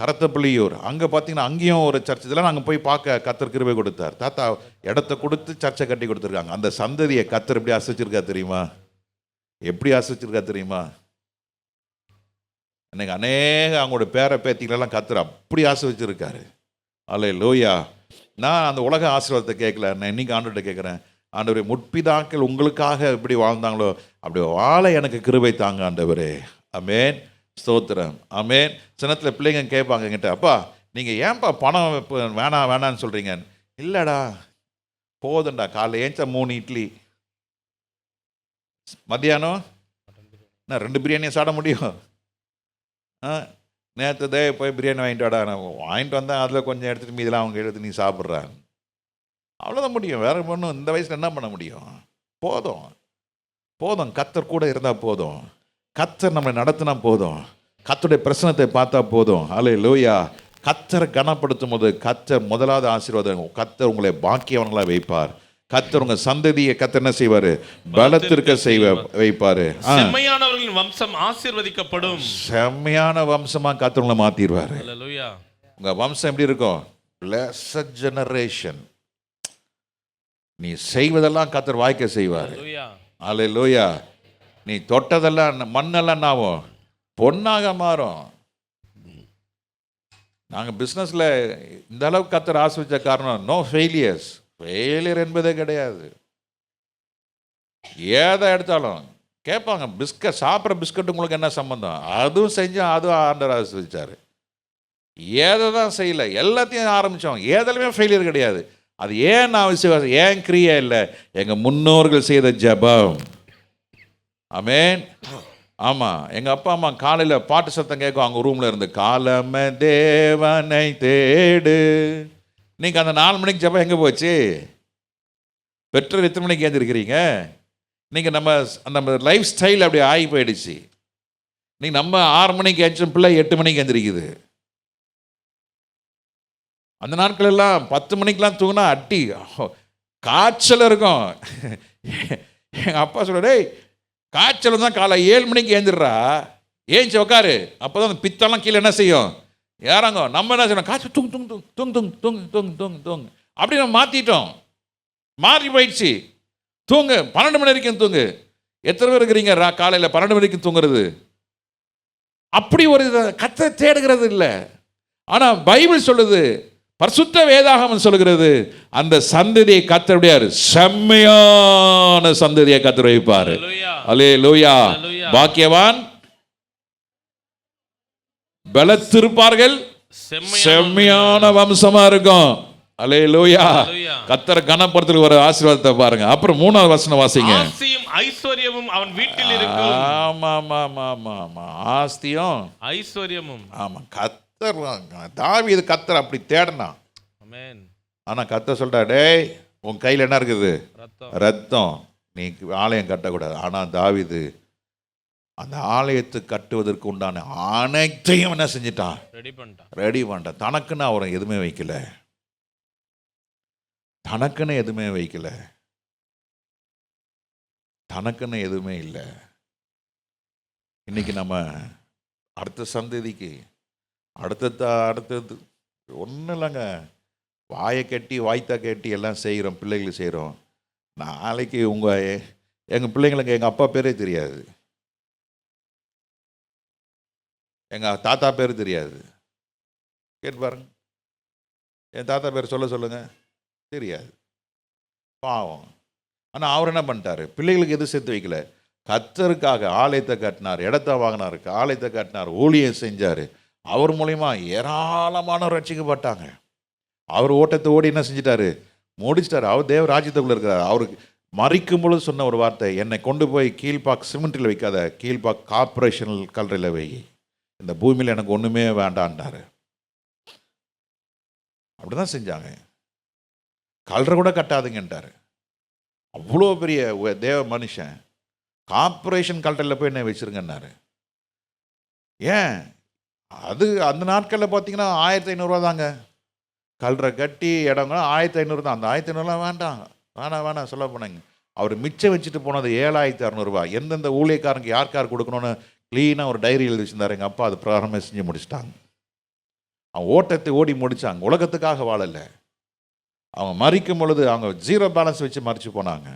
கரத்தப்பள்ளியூர் அங்கே பார்த்தீங்கன்னா அங்கேயும் ஒரு சர்ச். இதெல்லாம் நாங்கள் போய் பார்க்க கத்தர் கிருபை கொடுத்தார். தாத்தா இடத்த கொடுத்து சர்ச்சை கட்டி கொடுத்துருக்காங்க. அந்த சந்ததியை கத்தர் எப்படி அசைச்சிருக்கா தெரியுமா? எப்படி அசைச்சிருக்கா தெரியுமா? இன்னைக்கு அநேக அவங்களோட பேர பேத்திகளெல்லாம் கத்தர் அப்படி ஆசை வச்சிருக்காரு. அல்லேலூயா. நான் அந்த உலக ஆசீர்வாதத்தை கேட்கல, நான் இன்னைக்கு ஆண்டவர்கிட்ட கேட்குறேன். ஆண்டவரே, முற்பிதாக்கள் உங்களுக்காக எப்படி வாழ்ந்தாங்களோ அப்படி வாழ எனக்கு கிருபை தாங்க ஆண்டவரே. ஆமென், ஸ்தோத்திரம், ஆமென். சின்னத்தில் பிள்ளைங்க கேட்பாங்க என்கிட்ட, அப்பா நீங்கள் ஏன்பா பணம் இப்போ வேணான்னு சொல்கிறீங்க? இல்லைடா போதும்டா, காலைல ஏஞ்சா 3 இட்லி, மத்தியானம் நான் 2 பிரியாணியை சாப்பிட முடியும். நேற்று போய் பிரியாணி வாங்கிட்டு வாடா, நான் வாங்கிட்டு வந்தேன், அதில் கொஞ்சம் எடுத்துகிட்டு மீதெல்லாம் அவங்க எடுத்து நீ சாப்பிட்றாங்க. அவ்வளோதான் முடியும். வேறு ஒன்றும் இந்த வயசில் என்ன பண்ண முடியும்? போதும் போதும், கத்தர் கூட இருந்தால் போதும், கத்தர் நம்மளை நடத்தினா போதும், கத்தருடைய பிரசனத்தை பார்த்தா போதும். அல்லேலூயா. கத்தரை கனப்படுத்தும் போது கத்தர் முதலாவது ஆசீர்வாதம், கத்தர் உங்களை பாக்கியவர்களாக வைப்பார். கத்தர் உங்க சந்ததியை கத்தர் என்ன செய்வாரு? பலத்திற்க வைப்பாரு. செம்மையானவர்களின் வம்சம் ஆசீர்வதிக்கப்படும். செம்மையான வம்சமா கத்தர் உங்களை மாத்திடுவாரு. அல்லேலூயா. உங்க வம்சம் எப்படி இருக்கும்? Blessed generation. நீ செய்வதெல்லாம் கத்தர் வாய்க்க செய்வார். அல்லேலூயா. நீ தொட்டதெல்லாம் மண்ணெல்லாம் என்னாகும்? பொன்னாக மாறும். நாங்கள் பிஸ்னஸில் இந்த அளவுக்கு கத்தர் ஆசிர்வதிச்ச காரணம், நோ ஃபெயிலியர்ஸ். ஃபெயிலியர் என்பதே கிடையாது. ஏதை எடுத்தாலும் கேட்பாங்க, பிஸ்கட் சாப்பிட்ற பிஸ்கட் உங்களுக்கு என்ன சம்பந்தம்? அதுவும் செஞ்சோம், அதுவும் ஆண்டவர் ஆசிர்வதிச்சார். ஏதை தான் செய்யலை, எல்லாத்தையும் ஆரம்பித்தோம், ஏதிலுமே ஃபெயிலியர் கிடையாது. அது ஏன் நான் விசுவாசம், ஏன் கிரியா இல்லை, எங்கள் முன்னோர்கள் செய்த ஜெபம். ஆமென். ஆமாம், எங்கள் அப்பா அம்மா காலையில் பாட்டு சத்தம் கேட்கும் அவங்க ரூமில் இருந்து, காலம தேவனை தேடு. இன்னைக்கு அந்த 4 மணிக்கு ஜெபம் எங்கே போச்சு? பெற்றோர் எத்தனை மணிக்கு ஏந்திருக்கிறீங்க? இன்னைக்கு நம்ம லைஃப் ஸ்டைல் அப்படி ஆகி போயிடுச்சு. இன்னைக்கு நம்ம 6 மணிக்கு ஏஞ்சும், பிள்ளை 8 மணிக்கு ஏந்திருக்குது. அந்த நாட்கள் எல்லாம் 10 மணிக்கெலாம் தூங்கினா அட்டி காய்ச்சல் இருக்கும். எங்கள் அப்பா சொல்ல, டேய் காய்ச்சல் தான் காலை 7 மணிக்கு ஏந்திரா, ஏஞ்சி உக்காரு, அப்போ தான் அந்த பித்தெல்லாம் கீழே என்ன செய்யும்? யாராங்க நம்ம என்ன செய்யணும்? காய்ச்சல் தூங்கு தூங்கு தூங்கு தூங்கு தூங்கு தூங்கு தூங்கு தூங்கு அப்படி நம்ம மாற்றிட்டோம். மாறி போயிடுச்சு. தூங்கு, 12 மணி வரைக்கும் தூங்கு. எத்தனை பேர் இருக்கிறீங்க காலையில் 12 மணிக்கு தூங்குறது? அப்படி ஒரு கத்தை தேடுகிறது இல்லை. ஆனால் பைபிள் சொல்லுது, பரிசுத்த வேதாகமம் சொல்லுகிறது, அந்த சந்ததியை கத்தருடையார் செம்மையான சந்ததியை கத்தர் வைப்பார். அல்லேலூயா. பாக்கியவான் பலத்திருப்பார்கள், செம்மையான வம்சமா இருக்கும். அல்லேலூயா. கத்தரை கனப்படுத்துறதுக்கு ஒரு ஆசீர்வாதத்தை பாருங்க. அப்புறம் 3வது வசனம் வாசிங்க. ஆஸ்தியும் ஐஸ்வர்யமும் அவன் வீட்டில் இருக்கும். ஆமா ஆமா ஆமா ஆமா ஆமா, ஆஸ்தியும் ஐஸ்வர்யமும். ஆமா, கத்தர் தாவீது கத்தர் அப்படி தேடினான். ஆமென். ஆனா கத்தர் சொல்றா, டேய் உன் கையில் என்ன இருக்குது? ரத்தம், நீ ஆலயம் கட்டக்கூடாது. ஆனா தாவீது அந்த ஆலயத்தை கட்டுவதற்கு உண்டான அனைத்தையும் என்ன செஞ்சிட்டான்? ரெடி பண்ணிட்டான். தனக்குன்னு அவரை எதுவுமே வைக்கல, தனக்குன்னு எதுவுமே வைக்கல, தனக்குன்னு எதுவுமே இல்லை. இன்னைக்கு நம்ம அடுத்த சந்ததிக்கு அடுத்தது ஒன்றும் இல்லைங்க, வாயை கட்டி வாய்த்தா கட்டி எல்லாம் செய்கிறோம், பிள்ளைகளுக்கு செய்கிறோம். நாளைக்கு எங்கள் பிள்ளைங்களுக்கு எங்கள் அப்பா பேரே தெரியாது, எங்கள் தாத்தா பேர் தெரியாது. கேட்டு பாருங்க, என் தாத்தா பேர் சொல்லுங்க, தெரியாது, பாவம். ஆனால் அவர் என்ன பண்ணிட்டாரு? பிள்ளைகளுக்கு எதுவும் சேர்த்து வைக்கல. கத்தருக்காக ஆலயத்தை கட்டினார், இடத்த வாங்கினார், ஆலயத்தை கட்டினார், ஊழியம் செஞ்சார். அவர் மூலயமா ஏராளமானவர் ரட்சிக்கப்பட்டாங்க. அவர் ஓட்டத்தை ஓடி என்ன செஞ்சிட்டாரு? முடிச்சிட்டாரு. அவர் தேவ ராஜ்யத்துக்குள்ள இருக்கிறார். அவருக்கு மறிக்கும் பொழுது சொன்ன ஒரு வார்த்தை, என்னை கொண்டு போய் கீழ்பாக் சிமெண்ட்டில் வைக்காத, கீழ்பாக் கார்பரேஷனல் கல்லறையில் வை, இந்த பூமியில் எனக்கு ஒன்றுமே வேண்டான்ட்டார். அப்படி தான் செஞ்சாங்க. கல்ற கூட கட்டாதுங்கன்ட்டார். அவ்வளோ பெரிய தேவ மனுஷன் கார்ப்பரேஷன் கல்ட்டரில் போய் என்ன வச்சுருங்கன்னாரு. ஏன் அது அந்த நாட்களில் பார்த்தீங்கன்னா 1500 தாங்க. கல்ற கட்டி இடங்க 1500 தான். அந்த 1500 வேண்டாம் சொல்ல போனாங்க. அவர் மிச்சம் வச்சுட்டு போனது 7600. எந்தெந்த ஊழியக்காரங்க யார் கொடுக்கணும்னு க்ளீனாக ஒரு டைரி எழுதி வச்சுருந்தாரு எங்கள் அப்பா. அது பிராரமே செஞ்சு முடிச்சிட்டாங்க. அவங்க ஓட்டத்தை ஓடி முடித்தாங்க. உலகத்துக்காக வாழலை. அவங்க மறிக்கும் பொழுது அவங்க 0 பேலன்ஸ் வச்சு மறித்து போனாங்க.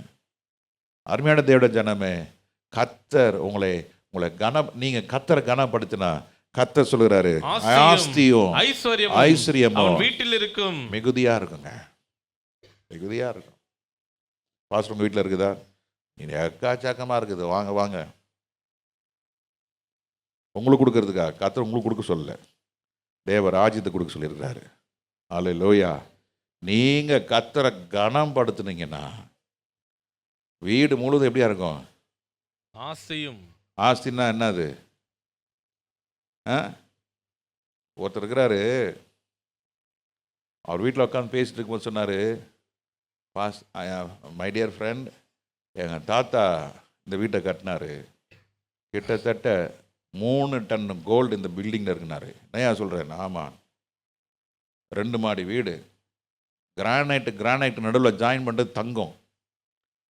அருமையான தேவட ஜனமே, கர்த்தர் உங்களை நீங்கள் கர்த்தரை கனப்படுத்தினா கர்த்தர் சொல்கிறாரு ஆஸ்தியும் ஐஸ்வர்யமும் வீட்டில் இருக்கும் மிகுதியா இருக்குங்க. மிகுதியா இருக்கும். பாஸ்டர் உங்க வீட்டில் இருக்குதா? எக்காச்சக்கமா இருக்குது. வாங்க வாங்க. உங்களுக்கு கொடுக்கறதுக்கா? கர்த்தர் உங்களுக்கு கொடுக்க சொல்லல, தேவ ராஜ்யத்தை கொடுக்க சொல்லியிருக்கிறாரு. அல்லேலூயா. நீங்க கர்த்தரை கனம் படுத்துனீங்கன்னா வீடு முழுவதும் எப்படியா இருக்கும்? ஆஸ்தின்னா என்னது? ஒருத்தர் இருக்கிறாரு, அவர் வீட்டில் உட்காந்து பேசிட்டு இருக்கும்போது சொன்னார், மை டியர் ஃப்ரெண்ட், எங்கள் தாத்தா இந்த வீட்டை கட்டினார், கிட்டத்தட்ட 3 டன் கோல்டு இந்த பில்டிங்கில் இருக்குனாரு. நான் சொல்கிறேன், ஆமாம், 2 மாடி வீடு, கிரானைட் நடுவில் ஜாயின் பண்ணுறது தங்கம்,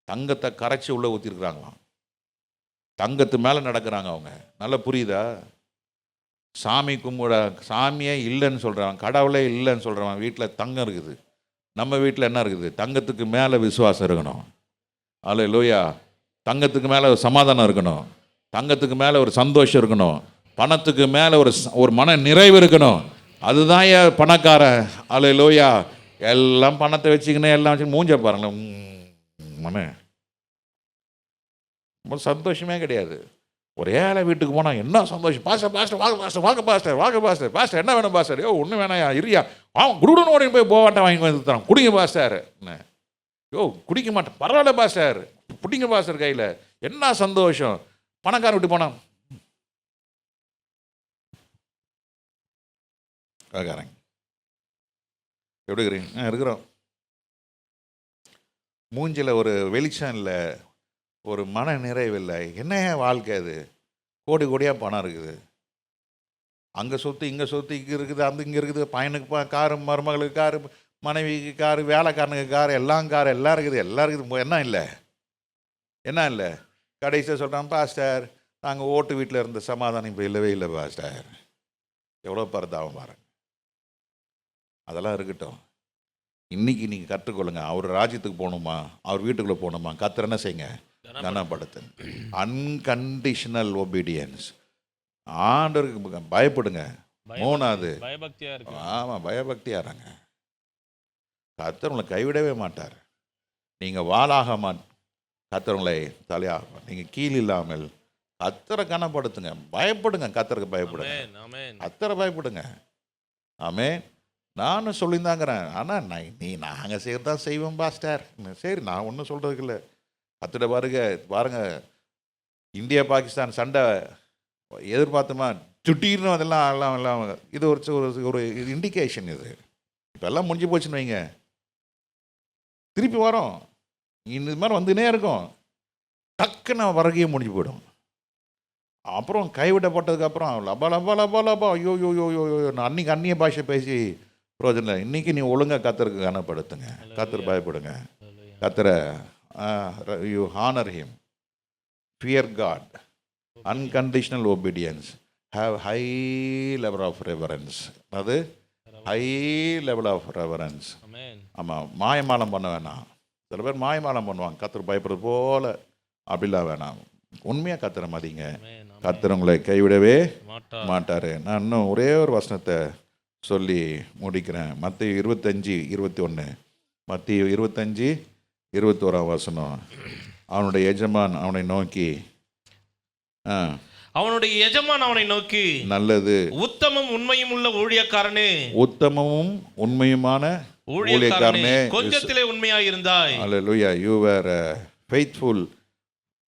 தங்கத்தை கரைச்சி உள்ளே ஊற்றிருக்குறாங்களாம், தங்கத்து மேலே நடக்கிறாங்க அவங்க. நல்லா புரியுதா? சாமி கும்பிட சாமியே இல்லைன்னு சொல்கிறவன், கடவுளே இல்லைன்னு சொல்கிறவன் வீட்டில் தங்கம் இருக்குது. நம்ம வீட்டில் என்ன இருக்குது? தங்கத்துக்கு மேலே விசுவாசம் இருக்கணும். அல்லேலூயா. தங்கத்துக்கு மேலே ஒரு சமாதானம் இருக்கணும், தங்கத்துக்கு மேலே ஒரு சந்தோஷம் இருக்கணும், பணத்துக்கு மேலே ஒரு மன நிறைவு இருக்கணும். அதுதான் ஏன் பணக்காரன். அல்லேலூயா. எல்லாம் பணத்தை வச்சுக்கினே எல்லாம் வச்சு மூஞ்ச பாருங்களேன், மன ரொம்ப சந்தோஷமே கிடையாது. ஒரு ஏழை வீட்டுக்கு போனால் என்ன சந்தோஷம். பாஸ்டர் வாங்க பாஸ்டர் என்ன வேணும் பாஸ்டர்? ஒன்றும் வேணாயா, இருயா, குருடன் ஓடி போய் போவாட்டை வாங்கி வந்து தரான், குடிங்க பாஸ்டர். குடிக்க மாட்டேன், பரவாயில்ல பாஸ்டர், பிடிங்க பாஸ்டர் கையில், என்ன சந்தோஷம். பணக்காரன் விட்டு போனான் காரங்க எப்படி இருக்கிறீங்க? இருக்கிறோம். மூஞ்சில் ஒரு வெளிச்சம் இல்லை, ஒரு மன நிறைவு இல்லை. என்ன வாழ்க்கை அது? கோடி கோடியாக பணம் இருக்குது, அங்கே சொத்து இங்கே சொத்து இங்கே இருக்குது, அந்த இங்கே இருக்குது, பையனுக்கு காரு, மருமகளுக்கு காரு, மனைவிக்கு காரு, வேலைக்காரனுக்கு காரு, எல்லாம் இருக்குது, எல்லாம் இருக்குது. என்ன இல்லை? கடைசியாக சொல்கிறான், பாஸ்டர் நாங்கள் ஓட்டு வீட்டில் இருந்த சமாதானம் இப்போ இல்லவே இல்லை பாஸ்டர். எவ்வளோ பரதாபம் பாருங்க. அதெல்லாம் இருக்கட்டும். இன்னைக்கு நீங்கள் கற்றுக்கொள்ளுங்க. அவர் ராஜ்யத்துக்கு போகணுமா, அவர் வீட்டுக்குள்ளே போகணுமா, கர்த்தர் என்ன செய்யுங்க? கனப்படுத்து. Unconditional obedience. ஆண்டவருக்கு பயப்படுங்க. 3வது, ஆமாம், பயபக்தியா இருங்க. கர்த்தர் உங்களை கைவிடவே மாட்டார். நீங்கள் வாளாக கர்த்தர் உங்களை தலையாக, நீங்கள் கீழ் இல்லாமல் கர்த்தரை கனப்படுத்துங்க. பயப்படுங்க, கர்த்தருக்கு பயப்படுங்க, கர்த்தரை பயப்படுங்க. ஆமென். நானும் சொல்லியிருந்தாங்கிறேன். ஆனால் நாங்கள் செய்கிறதான் செய்வோம் பாஸ்டர். சரி, நான் ஒன்றும் சொல்கிறதுக்கு இல்லை. கத்திட பாருங்க, இந்தியா பாகிஸ்தான் சண்டை எதிர்பார்த்தோமா, சுட்டீர்னு அதெல்லாம் எல்லாம் இது ஒரு இண்டிகேஷன். இது இப்போ எல்லாம் முடிஞ்சு போச்சுன்னு வைங்க, திருப்பி வரோம், இந்த மாதிரி வந்துனே இருக்கும். டக்குன்னு வருகையும் முடிஞ்சு போயிடும். அப்புறம் கைவிடப்பட்டதுக்கப்புறம் லபா ஐயோ நான் அன்னைக்கு அந்நிய பாஷை பேசி பிரோஜனம் இல்லை. இன்றைக்கி நீ ஒழுங்காக கர்த்தருக்கு கனப்படுத்துங்க, கர்த்தர் பயப்படுங்க, கர்த்தரை you honour him, fear God, unconditional obedience, have high level of reverence. அது ஹை லெவல் ஆஃப் ரெவரன்ஸ். ஆமாம், மாயமாலம் பண்ண வேணாம். சில பேர் மாயமாலம் பண்ணுவாங்க, கர்த்தர் பயப்படுறது போல். அப்படிலாம் வேணாம். உண்மையாக கர்த்தரை மதிங்க, கர்த்தர் உங்களை கைவிடவே மாட்டார். நான் இன்னும் ஒரே ஒரு வசனத்தை சொல்லி முடிக்கிறேன். மத்தேயு 25:21. மத்தேயு 25:21 வசனம். அவனுடைய எஜமான் அவனை நோக்கி, அவனுடைய எஜமான் அவனை நோக்கி, நல்லது, உத்தமம் உண்மையும் உள்ள ஊழியக்காரனே, உத்தமமும் உண்மையுமான ஊழியக்காரனே, கொஞ்சத்திலே உண்மையாய் இருந்தாய். அல்லேலூயா. You were faithful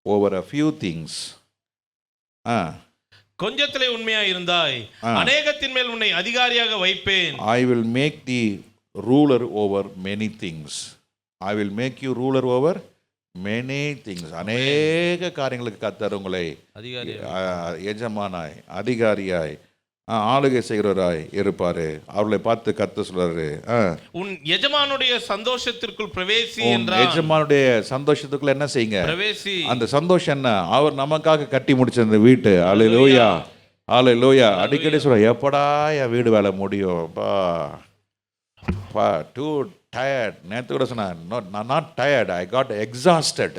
over a few things. கொஞ்சத்திலே உண்மையாய் இருந்தாய், அநேகத்தின் மேல் உன்னை அதிகாரியாக வைப்பேன். I will make thee ruler over many things. I will make you ruler over many things. அநேக காரியங்களுக்கு கர்த்தர் உங்களை எஜமானாய், அதிகாரியாய், ஆளுகை செய்கிறவராய் இருப்பாரு. அவர்களை பார்த்து கர்த்தர் சொல்றாரு, உன் எஜமானுடைய சந்தோஷத்திற்குள் பிரவேசி என்றார். எஜமானுடைய சந்தோஷத்துக்குள்ள என்ன செய்யுங்க? பிரவேசி. அந்த சந்தோஷம் என்ன? அவர் நமக்காக கட்டி முடிச்ச அந்த வீட்டு. அல்லேலூயா, அல்லேலூயா. அடிக்கடி சொல்ற, எப்படா என் வீடு வேலை முடியும்? Too tired. நேற்று கூட சொன்னேன், not tired, I got exhausted.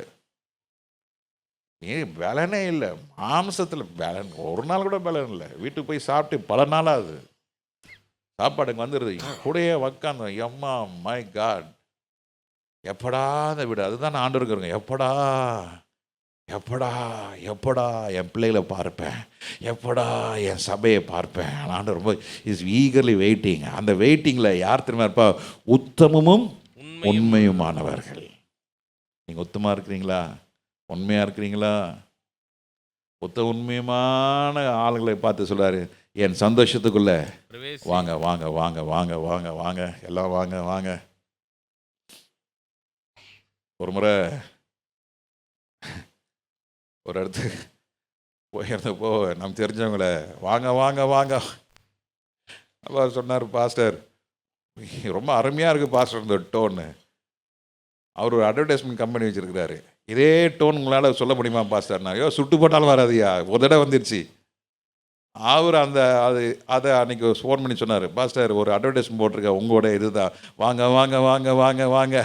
பலனே இல்லை, மாம்சத்தில் பலன், ஒரு நாள் கூட பலன் இல்லை. வீட்டுக்கு போய் சாப்பிட்டு பல நாள் ஆகுது, சாப்பாடுங்க வந்துடுது, கூடயே உக்காந்து எம்மா மை காட், எப்படா அந்த வீடு. அதுதான் நான் ஆண்டு இருக்கிறேங்க, எப்படா எப்படா எப்படா என் பிள்ளைகளை பார்ப்பேன், எப்படா என் சபையை பார்ப்பேன். ஆண்டு ரொம்ப இஸ் ஈகர்லி வெயிட்டிங். அந்த வெயிட்டிங்கில் யார் திரும்ப இருப்பா? உத்தமமும் உண்மையுமானவர்கள். நீங்கள் உத்தமாக இருக்கிறீங்களா? உண்மையாக இருக்கிறீங்களா? உண்மையுமான ஆளுகளை பார்த்து சொல்றாரு, என் சந்தோஷத்துக்குள்ள வாங்க வாங்க வாங்க வாங்க வாங்க வாங்க எல்லாம் வாங்க வாங்க. ஒரு முறை ஒரு இடத்துக்கு போயிருந்தப்போ நம்ம தெரிஞ்சவங்கள வாங்க வாங்க வாங்க அவர் சொன்னார், பாஸ்டர் ரொம்ப அருமையாக இருக்குது பாஸ்டர் இந்த டோன்னு. அவர் ஒரு அட்வர்டைஸ்மெண்ட் கம்பெனி வச்சுருக்கிறாரு. இதே டோன் உங்களால் சொல்ல முடியுமா பாஸ்டர்னா? ஐயோ சுட்டு போட்டாலும் வராதியா, ஒரு தடவை வந்துருச்சு. அவர் அதை அன்றைக்கி ஃபோன் பண்ணி சொன்னார், பாஸ்டர் ஒரு அட்வர்டைஸ்மெண்ட் போட்டிருக்க உங்களோட இதுதான், வாங்க வாங்க வாங்க வாங்க வாங்க.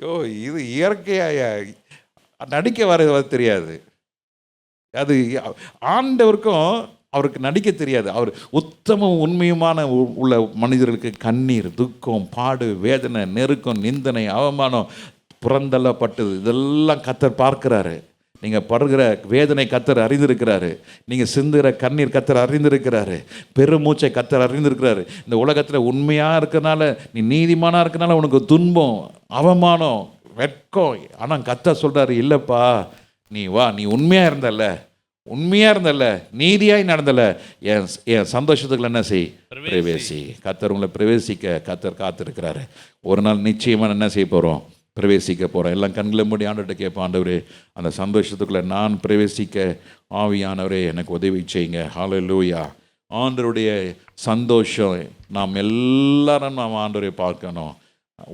ஐயோ இது இயற்கையாக நடிக்க வர தெரியாது. அது ஆண்டவருக்கும் அவருக்கு நடிக்க தெரியாது. அவர் உத்தமம் உண்மையுமான உள்ள மனிதர்களுக்கு கண்ணீர், துக்கம், பாடு, வேதனை, நெருக்கம், நிந்தனை, அவமானம், புறந்தள்ளப்பட்டது, இதெல்லாம் கர்த்தர் பார்க்கிறாரு. நீங்கள் படுகிற வேதனை கர்த்தர் அறிந்திருக்கிறாரு. நீங்கள் சிந்துகிற கண்ணீர் கர்த்தர் அறிந்திருக்கிறாரு. பெருமூச்சை கர்த்தர் அறிந்திருக்கிறாரு. இந்த உலகத்தில் உண்மையாக இருக்கிறனால, நீ நீதிமானாக இருக்கிறனால உனக்கு துன்பம், அவமானம், வெட்கம். ஆனால் கர்த்தர் சொல்கிறாரு, இல்லைப்பா நீ வா, நீ உண்மையாக இருந்தல்ல, நீதியாய் நடந்தல, என் சந்தோஷத்துக்குள்ள என்ன செய்? பிரவேசி. கர்த்தர் உங்களை பிரவேசிக்க கர்த்தர் காத்திருக்கிறாரு. ஒரு நாள் நிச்சயமாக என்ன செய்ய போகிறோம்? பிரவேசிக்க போகிறோம். எல்லாம் கண்களை மூடி ஆண்டவர்கிட்ட கேட்போம், ஆண்டவரே அந்த சந்தோஷத்துக்குள்ளே நான் பிரவேசிக்க ஆவியானவரே எனக்கு உதவி செய்யுங்க. ஹல்லேலூயா. ஆண்டவருடைய சந்தோஷம் நாம் எல்லாரும் நாம் ஆண்டவரை பார்க்கணும்.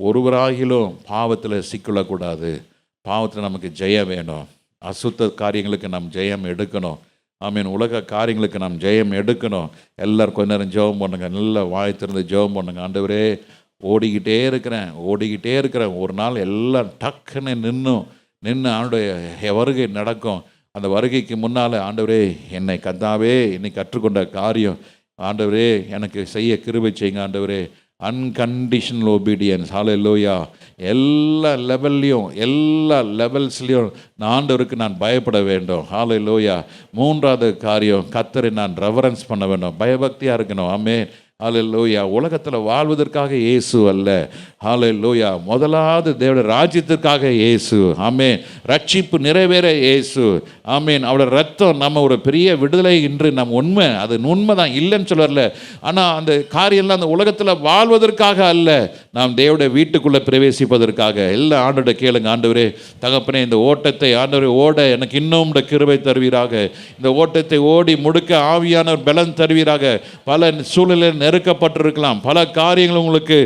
ஒருவராகிலும் பாவத்தில் சிக்கக்கூடாது. பாவத்தில் நமக்கு ஜெயம் வேணும். அசுத்த காரியங்களுக்கு நாம் ஜெயம் எடுக்கணும். ஆமீன். உலக காரியங்களுக்கு நாம் ஜெயம் எடுக்கணும். எல்லோரும் கொஞ்ச நேரம் ஜெபம் பண்ணுங்க. நல்ல வாய் திறந்து ஜெபம் பண்ணுங்க. ஆண்டவரே ஓடிக்கிட்டே இருக்கிறேன். ஒரு நாள் எல்லாம் டக்குன்னு நின்று ஆண்டவருடைய வருகை நடக்கும். அந்த வருகைக்கு முன்னால் ஆண்டவரே என்னை கத்தாவே இன்னைக்கு கற்றுக்கொண்ட காரியம் ஆண்டவரே எனக்கு செய்ய கிருபை செய்யுங்க. ஆண்டவரே அன்கண்டிஷனல் ஒபீடியன்ஸ். ஹல்லேலூயா. எல்லா லெவல்ஸ்லையும் ஆண்டவருக்கு நான் பயப்பட வேண்டும். ஹல்லேலூயா. மூன்றாவது காரியம், கர்த்தரை நான் ரெவரன்ஸ் பண்ண வேண்டும், பயபக்தியாக இருக்கணும். ஆமென். ஹல்லேலூயா. உலகத்தில் வாழ்வதற்காக இயேசு அல்ல. ஹல்லேலூயா. முதலாவது தேவனுடைய ராஜ்யத்திற்காக இயேசு. ஆமென். ரட்சிப்பு நிறைவேற இயேசு. ஆமென். அவளோட ரத்தம் நம்ம ஒரு பெரிய விடுதலை இன்று நம்ம உண்மை, அது உண்மைதான், இல்லைன்னு சொல்லல. ஆனால் அந்த காரியம்லாம் அந்த உலகத்தில் வாழ்வதற்காக அல்ல, நாம் தேவனுடைய வீட்டுக்குள்ளே பிரவேசிப்பதற்காக. எல்லாம் ஆண்டவரை கேளுங்க. ஆண்டவரே தகப்பனே இந்த ஓட்டத்தை ஆண்டவரை ஓட எனக்கு இன்னும் கிருபை தருவீராக. இந்த ஓட்டத்தை ஓடி முடுக்க ஆவியானவர் பலன் தருவீராக. பல சூழ்நிலையில் நெருக்கப்பட்டிருக்கலாம், பல காரியங்கள் உங்களுக்கு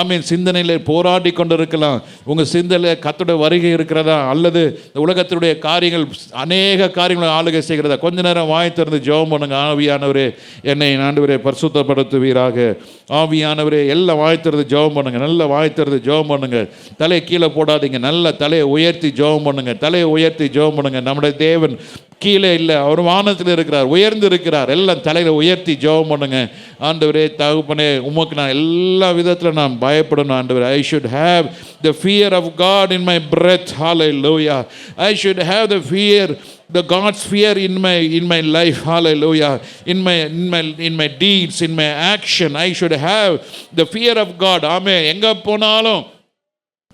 ஆமீன் சிந்தனையில் போராடி கொண்டிருக்கலாம். உங்கள் சிந்தனையில் கர்த்தருடைய வருகை இருக்கிறதா, அல்லது இந்த உலகத்தினுடைய காரியங்கள் அநேக காரியங்களை ஆளுகை செய்கிறதா? கொஞ்ச நேரம் வாய் திறந்து ஜெபம் பண்ணுங்க. ஆவியானவரே என்னை ஆண்டவரே பரிசுத்தப்படுத்துவீராக. ஆவியானவரே எல்லாம் வாய் திறந்து ஜெபம் பண்ணுங்க. நல்ல வாய் திறந்து ஜெபம் பண்ணுங்க. தலையை கீழே போடாதீங்க. நல்ல தலையை உயர்த்தி ஜெபம் பண்ணுங்க. தலையை உயர்த்தி ஜெபம் பண்ணுங்க. நம்முடைய தேவன் கீழே இல்லை, அவர் வானத்தில் இருக்கிறார், உயர்ந்து இருக்கிறார். எல்லாம் தலையில உயர்த்தி ஜெபம் பண்ணுங்க. ஆண்டவரே தகப்பனே உமக்கு நான் எல்லா விதத்தில் நான் பயப்படணும். ஆண்டவரே I should have the fear of God in my breath. Hallelujah. I should have the fear, the God's fear in my life. Hallelujah. In my deeds, in my action, I should have the fear of God. Amen. எங்க போனாலும்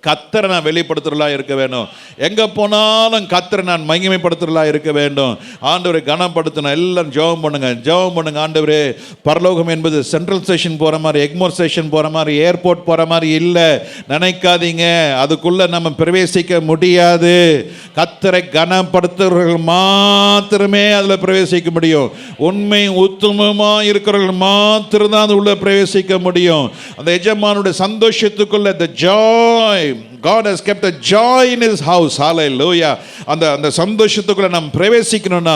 கர்த்தரை நான் வெளிப்படுத்துறதா இருக்க வேண்டும். எங்கே போனாலும் கர்த்தரை நான் மகிமைப்படுத்துறதா இருக்க வேண்டும். ஆண்டவரை கனப்படுத்தணும். எல்லாம் ஜெபம் பண்ணுங்க, ஜெபம் பண்ணுங்க. ஆண்டவரே, பரலோகம் என்பது சென்ட்ரல் ஸ்டேஷன் போகிற மாதிரி, எக்மோர் ஸ்டேஷன் போகிற மாதிரி, ஏர்போர்ட் போகிற மாதிரி இல்லை நினைக்காதீங்க. அதுக்குள்ளே நம்ம பிரவேசிக்க முடியாது. கர்த்தரை கனப்படுத்துறவர்கள் மாத்திரமே அதில் பிரவேசிக்க முடியும். உண்மை உத்தமமாக இருக்கிறவர்கள் மாத்திரம்தான் அது உள்ள பிரவேசிக்க முடியும். அந்த எஜமானுடைய சந்தோஷத்துக்குள்ள the joy, God has kept a joy in his house. Hallelujah. அந்த சந்தோஷத்துக்குள்ள நாம் பிரவேசிக்கணும்னா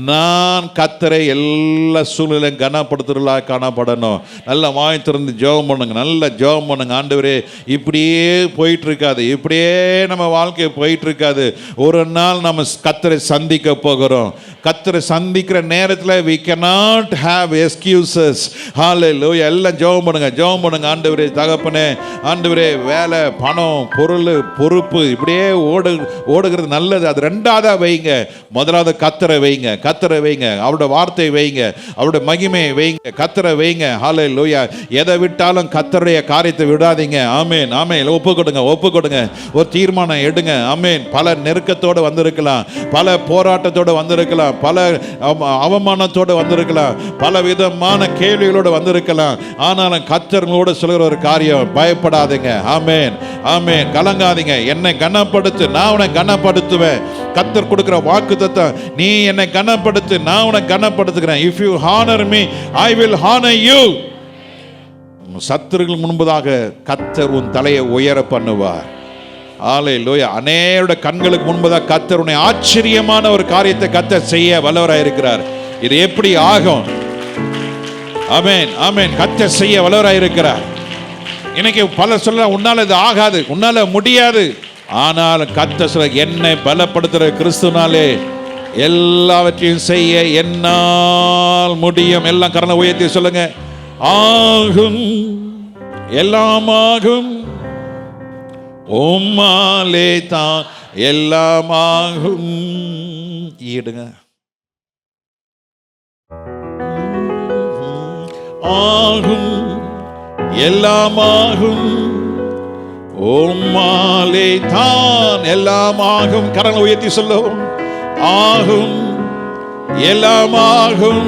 நான் கர்த்தரை எல்லா சூழ்நிலையும் கனப்படுத்துறதா காணப்படணும். நல்ல வாய் திறந்து ஜெபம் பண்ணுங்க, நல்ல ஜெபம் பண்ணுங்க. ஆண்டவரே, இப்படியே போயிட்டு இருக்காது, இப்படியே நம்ம வாழ்க்கை போயிட்டு இருக்காது. ஒரு நாள் நம்ம கர்த்தரை சந்திக்க போகிறோம். கர்த்தரை சந்திக்கிற நேரத்தில் we cannot have excuses. Hallelujah. எல்லாம் ஜெபம் பண்ணுங்க, ஜெபம் பண்ணுங்க. ஆண்டவரே, தகப்பனே, ஆண்டவரே, வேலை, பணம், பொருள், பொறுப்பு இப்படியே ஓடுகிறது நல்லது. அது ரெண்டாவதா வைங்க. முதலாவது கர்த்தரை வைங்க, கர்த்தரை வைங்க, அவருடைய வார்த்தை வைங்க, அவருடைய மகிமை வைங்க, கர்த்தரை வைங்க. ஹல்லேலூயா. எதை விட்டாலும் கர்த்தருடைய காரியத்தை விடாதீங்க. ஆமென், ஆமென். ஒப்பு கொடுங்க, ஒப்பு கொடுங்க. ஒரு தீர்மானம் எடுங்க. ஆமென். பல நெருக்கத்தோடு வந்திருக்கலாம், பல போராட்டத்தோடு வந்திருக்கலாம், பல அவமானத்தோடு வந்திருக்கலாம், பல விதமான கேள்விகளோடு வந்திருக்கலாம். ஆனாலும் கர்த்தர்களோடு சொல்கிற ஒரு காரியம், பயப்படாதீங்க. ஆமென், ஆமென். கலங்காதீங்க. என்னை கனப்படுத்து, நான் உன்னை கனப்படுத்துவேன். கர்த்தர் கொடுக்கிற வாக்குத்தத்தம், நீ என்னை கனப்படுத்து, நான் உன்னை கனப்படுத்துகிறேன். If you honor me, I will honor you. சத்துருக்கள் முன்பதாக கர்த்தர் உன் தலையை உயர பண்ணுவார். ஹல்லேலூயா. அநேகருடைய கண்களுக்கு முன்பதாக கர்த்தர் உன்னை ஆச்சரியமான ஒரு காரியத்தை கர்த்தர் செய்ய வல்லவராய் இருக்கிறார். இது எப்படி ஆகும்? ஆமென், ஆமென். கர்த்தர் செய்ய வல்லவராய் இருக்கிறார். இன்னைக்கு பல சொல்ல, உன்னால இது ஆகாது, உன்னால முடியாது. ஆனால் கர்த்தர் சொல்ல, என்னை பலப்படுத்துகிற கிறிஸ்துனாலே எல்லாவற்றையும் செய்ய என்னால் முடியும். எல்லாம் கரங்களை உயர்த்தி சொல்லுங்க. ஆகும், எல்லாமாகும், உம்மாலே தான் எல்லாமாகும். ஈடுங்க. ஆகும், எல்லாமாகும், உம்மாலே தான் எல்லாமாகும். கரங்களை உயர்த்தி சொல்லுவோம். ஆகும், எல்லாமாகும்,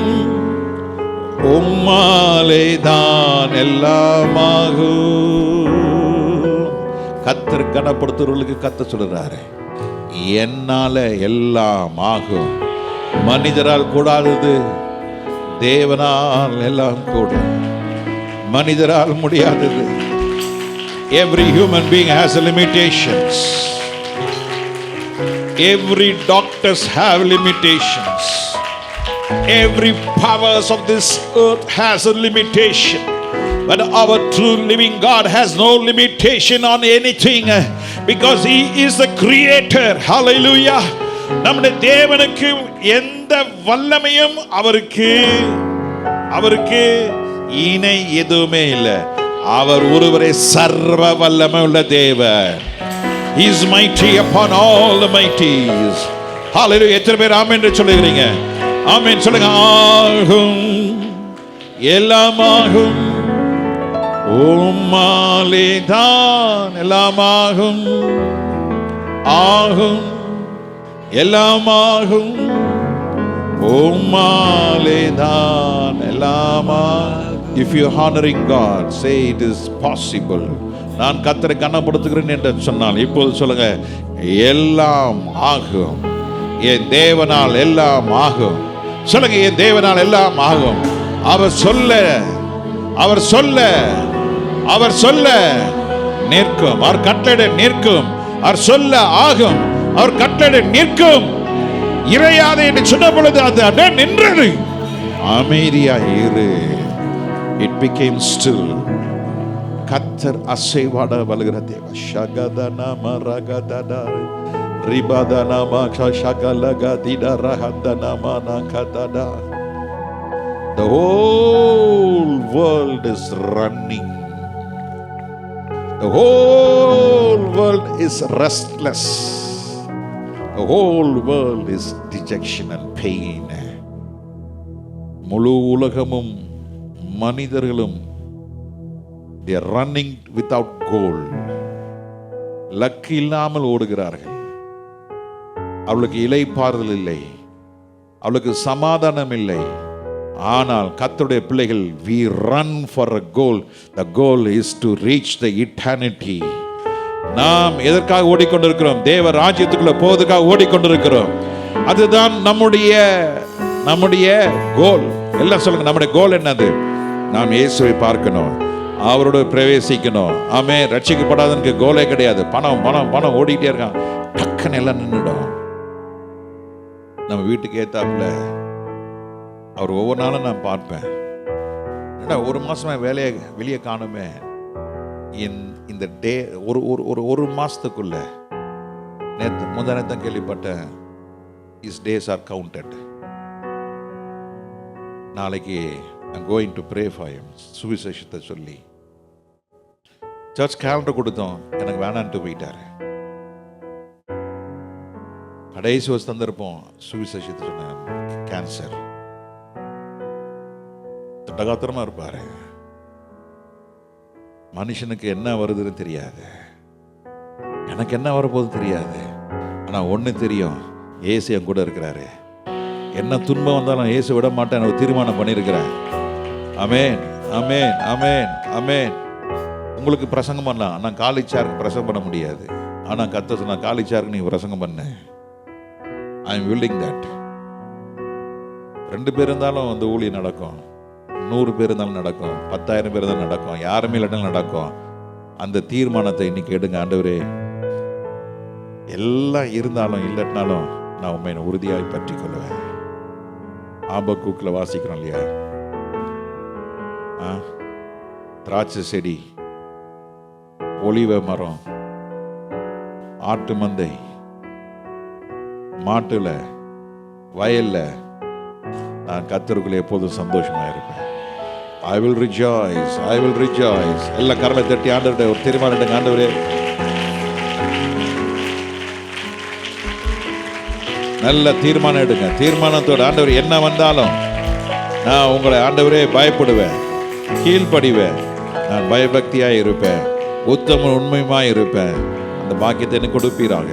உம்மாலே தான் எல்லாமாகும். கர்த்தர் கனப்படுத்துறவர்களுக்கு கர்த்தர் சொல்றாரு, என்னால எல்லாம் ஆகும். மனிதரால் கூடாதது தேவனால் எல்லாம் கூடும். மனிதரால் முடியாதது. Every human being has limitations. Every doctors have limitations. Every powers of this earth has a limitation. But our true living God has no limitation on anything, because He is the creator. Hallelujah. நம்முடைய தேவனுக்கு எந்த வல்லமையும் அவருக்கு இணை எதுவுமே இல்லை. அவர் ஒருவரே சர்வ வல்லமை உள்ள தேவன். He is mighty upon all the mighties. Hallelujah. எத்தனை பேர் ஆமென் என்று சொல்லுகிறீங்க? ஆமென் சொல்லுங்க. ஆகும், எல்லாமாகும், உம்மாலே தான் எல்லாமாகும். ஆகும், எல்லாமாகும், உம்மாலே தான் எல்லாமாகும். If you are honoring God, say it is possible. நான் கர்த்தரை கனப்படுத்துகிறேன் என்று சொன்னால் இப்போது சொல்லுங்க, எல்லாம் ஆகும். என் தேவனால் எல்லாம் ஆகும். சொல்லுங்க, என் தேவனால் எல்லாம் ஆகும். அவர் சொல்ல நிற்கும். அவர் கட்டளை நிற்கும். அவர் சொல்ல ஆகும். அவர் கட்டளை நிற்கும். இறையாதே என்று சொன்ன பொழுது அது அட நின்றது. அமைதியா இரு. It became still. கர்த்தர் அசைவாட வலுகிற தேவ. ஷகதனா மரகதடா ரிபதனா மாக்ஷ ஷகலகதிட ரஹந்தனா மனகதடா. The whole world is running. The whole world is restless. The whole world is dejection and pain. முழு உலகமும் மனிதர்களும் they are running without goal. Luck இல்லாமல் ஓடுகிறார்கள். அவளுக்கு இளைப்பாறுதல் இல்லை, அவளுக்கு சமாதானம் இல்லை. ஆனால் கர்த்தருடைய பிள்ளைகள், we run for a goal. The goal is to reach the eternity. நாம் எதற்காக ஓடிக்கொண்டிருக்கிறோம்? தேவ ராஜ்யத்துக்குள்ள போவதற்காக ஓடிக்கொண்டிருக்கிறோம். அதுதான் நம்முடைய கோல். எல்லாம் சொல்லுங்க, நம்முடைய கோல் என்னது? நாம் இயேசுவை பார்க்கணும், அவரோட பிரவேசிக்கணும். ஆமே. ரட்சிக்கப்படாதனுக்கு கோலே கிடையாது. பணம் பணம் பணம் ஓடிக்கிட்டே இருக்கான், டக்குன்னு எல்லாம் நின்றுடும். நம்ம வீட்டுக்கு ஏத்தாப்புல அவர் ஒவ்வொரு நாளும் நான் பார்ப்பேன், ஏன்னா ஒரு மாசமா வேலையை வெளியே காணுமே. இந்த டே ஒரு மாசத்துக்குள்ள முந்தானத்தான் கேள்விப்பட்டேன், his days are counted. நாளைக்கு I'm going to pray for him. சுவிசேஷத்தை சொல்லி சர்ச் கேலண்டர் கொடுத்தோம், எனக்கு வேணான்ட்டு போயிட்டாரு. கடைசி வருஷம் தந்திருப்போம், சுவிசேஷத்தை சொன்ன கேன்சர். தடகாத்திரமா இருப்பாரு. மனுஷனுக்கு என்ன வருதுன்னு தெரியாது, எனக்கு என்ன வரப்போகுது தெரியாது. ஆனா ஒண்ணு தெரியும், இயேசு என் கூட இருக்கிறாரு. என்ன துன்பம் வந்தாலும் இயேசு விட மாட்டேன், ஒரு தீர்மானம் பண்ணியிருக்கிறேன். ஆமென், ஆமென், ஆமென், ஆமென். உங்களுக்கு பிரசங்கம் பண்ணலாம், நான் காலிச்சாருக்கு பிரசங்கம் பண்ண முடியாது. ஆனா கர்த்தர் சொன்னா, காலிச்சாருக்கு நீ பிரசங்கம் பண்ணு. I am willing that. 2 பேர் இருந்தாலும் அந்த ஊழியம் நடக்கும், 100 பேர் இருந்தாலும் நடக்கும், 10,000 பேர் இருந்தாலும் நடக்கும், யாருமே இல்லைனாலும் நடக்கும். அந்த தீர்மானத்தை இன்னைக்கு எடுங்க. ஆண்டவரே, எல்லாம் இருந்தாலும் இல்லட்டினாலும் நான் உண்மை உறுதியாய் பற்றி கொள்வேன். ஆபக்கூக்கில் வாசிக்கிறோம் இல்லையா, திராட்சை செடி, ஒலிவ மரம், ஆட்டு மந்தை, மாட்டுல, வயல்ல நான் கர்த்தருக்குள்ளே எப்போதும் சந்தோஷமா இருப்பேன். I will rejoice, I will rejoice. எல்லா கரலை தட்டி ஆண்டவரே ஒரு தீர்மானம் எடுங்க. ஆண்டவரே, நல்ல தீர்மானம் எடுங்க. தீர்மானத்தோட, ஆண்டவர் என்ன வந்தாலும் நான் உங்களை ஆண்டவரே பயப்படுவேன், கீழ்ப்படிவேன், நான் பயபக்தியாய் இருப்பேன், உத்தம உண்மையுமாய் இருப்பேன். அந்த பாக்கியத்தை எனக்கு கொடுப்பீராக.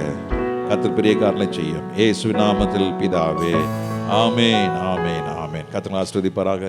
கர்த்தர் பெரிய காரணங்களை செய்யும். இயேசுவின் நாமத்தில் பிதாவே, ஆமென், ஆமென், ஆமென். கர்த்தர் ஆசீர்வதிப்பாராக.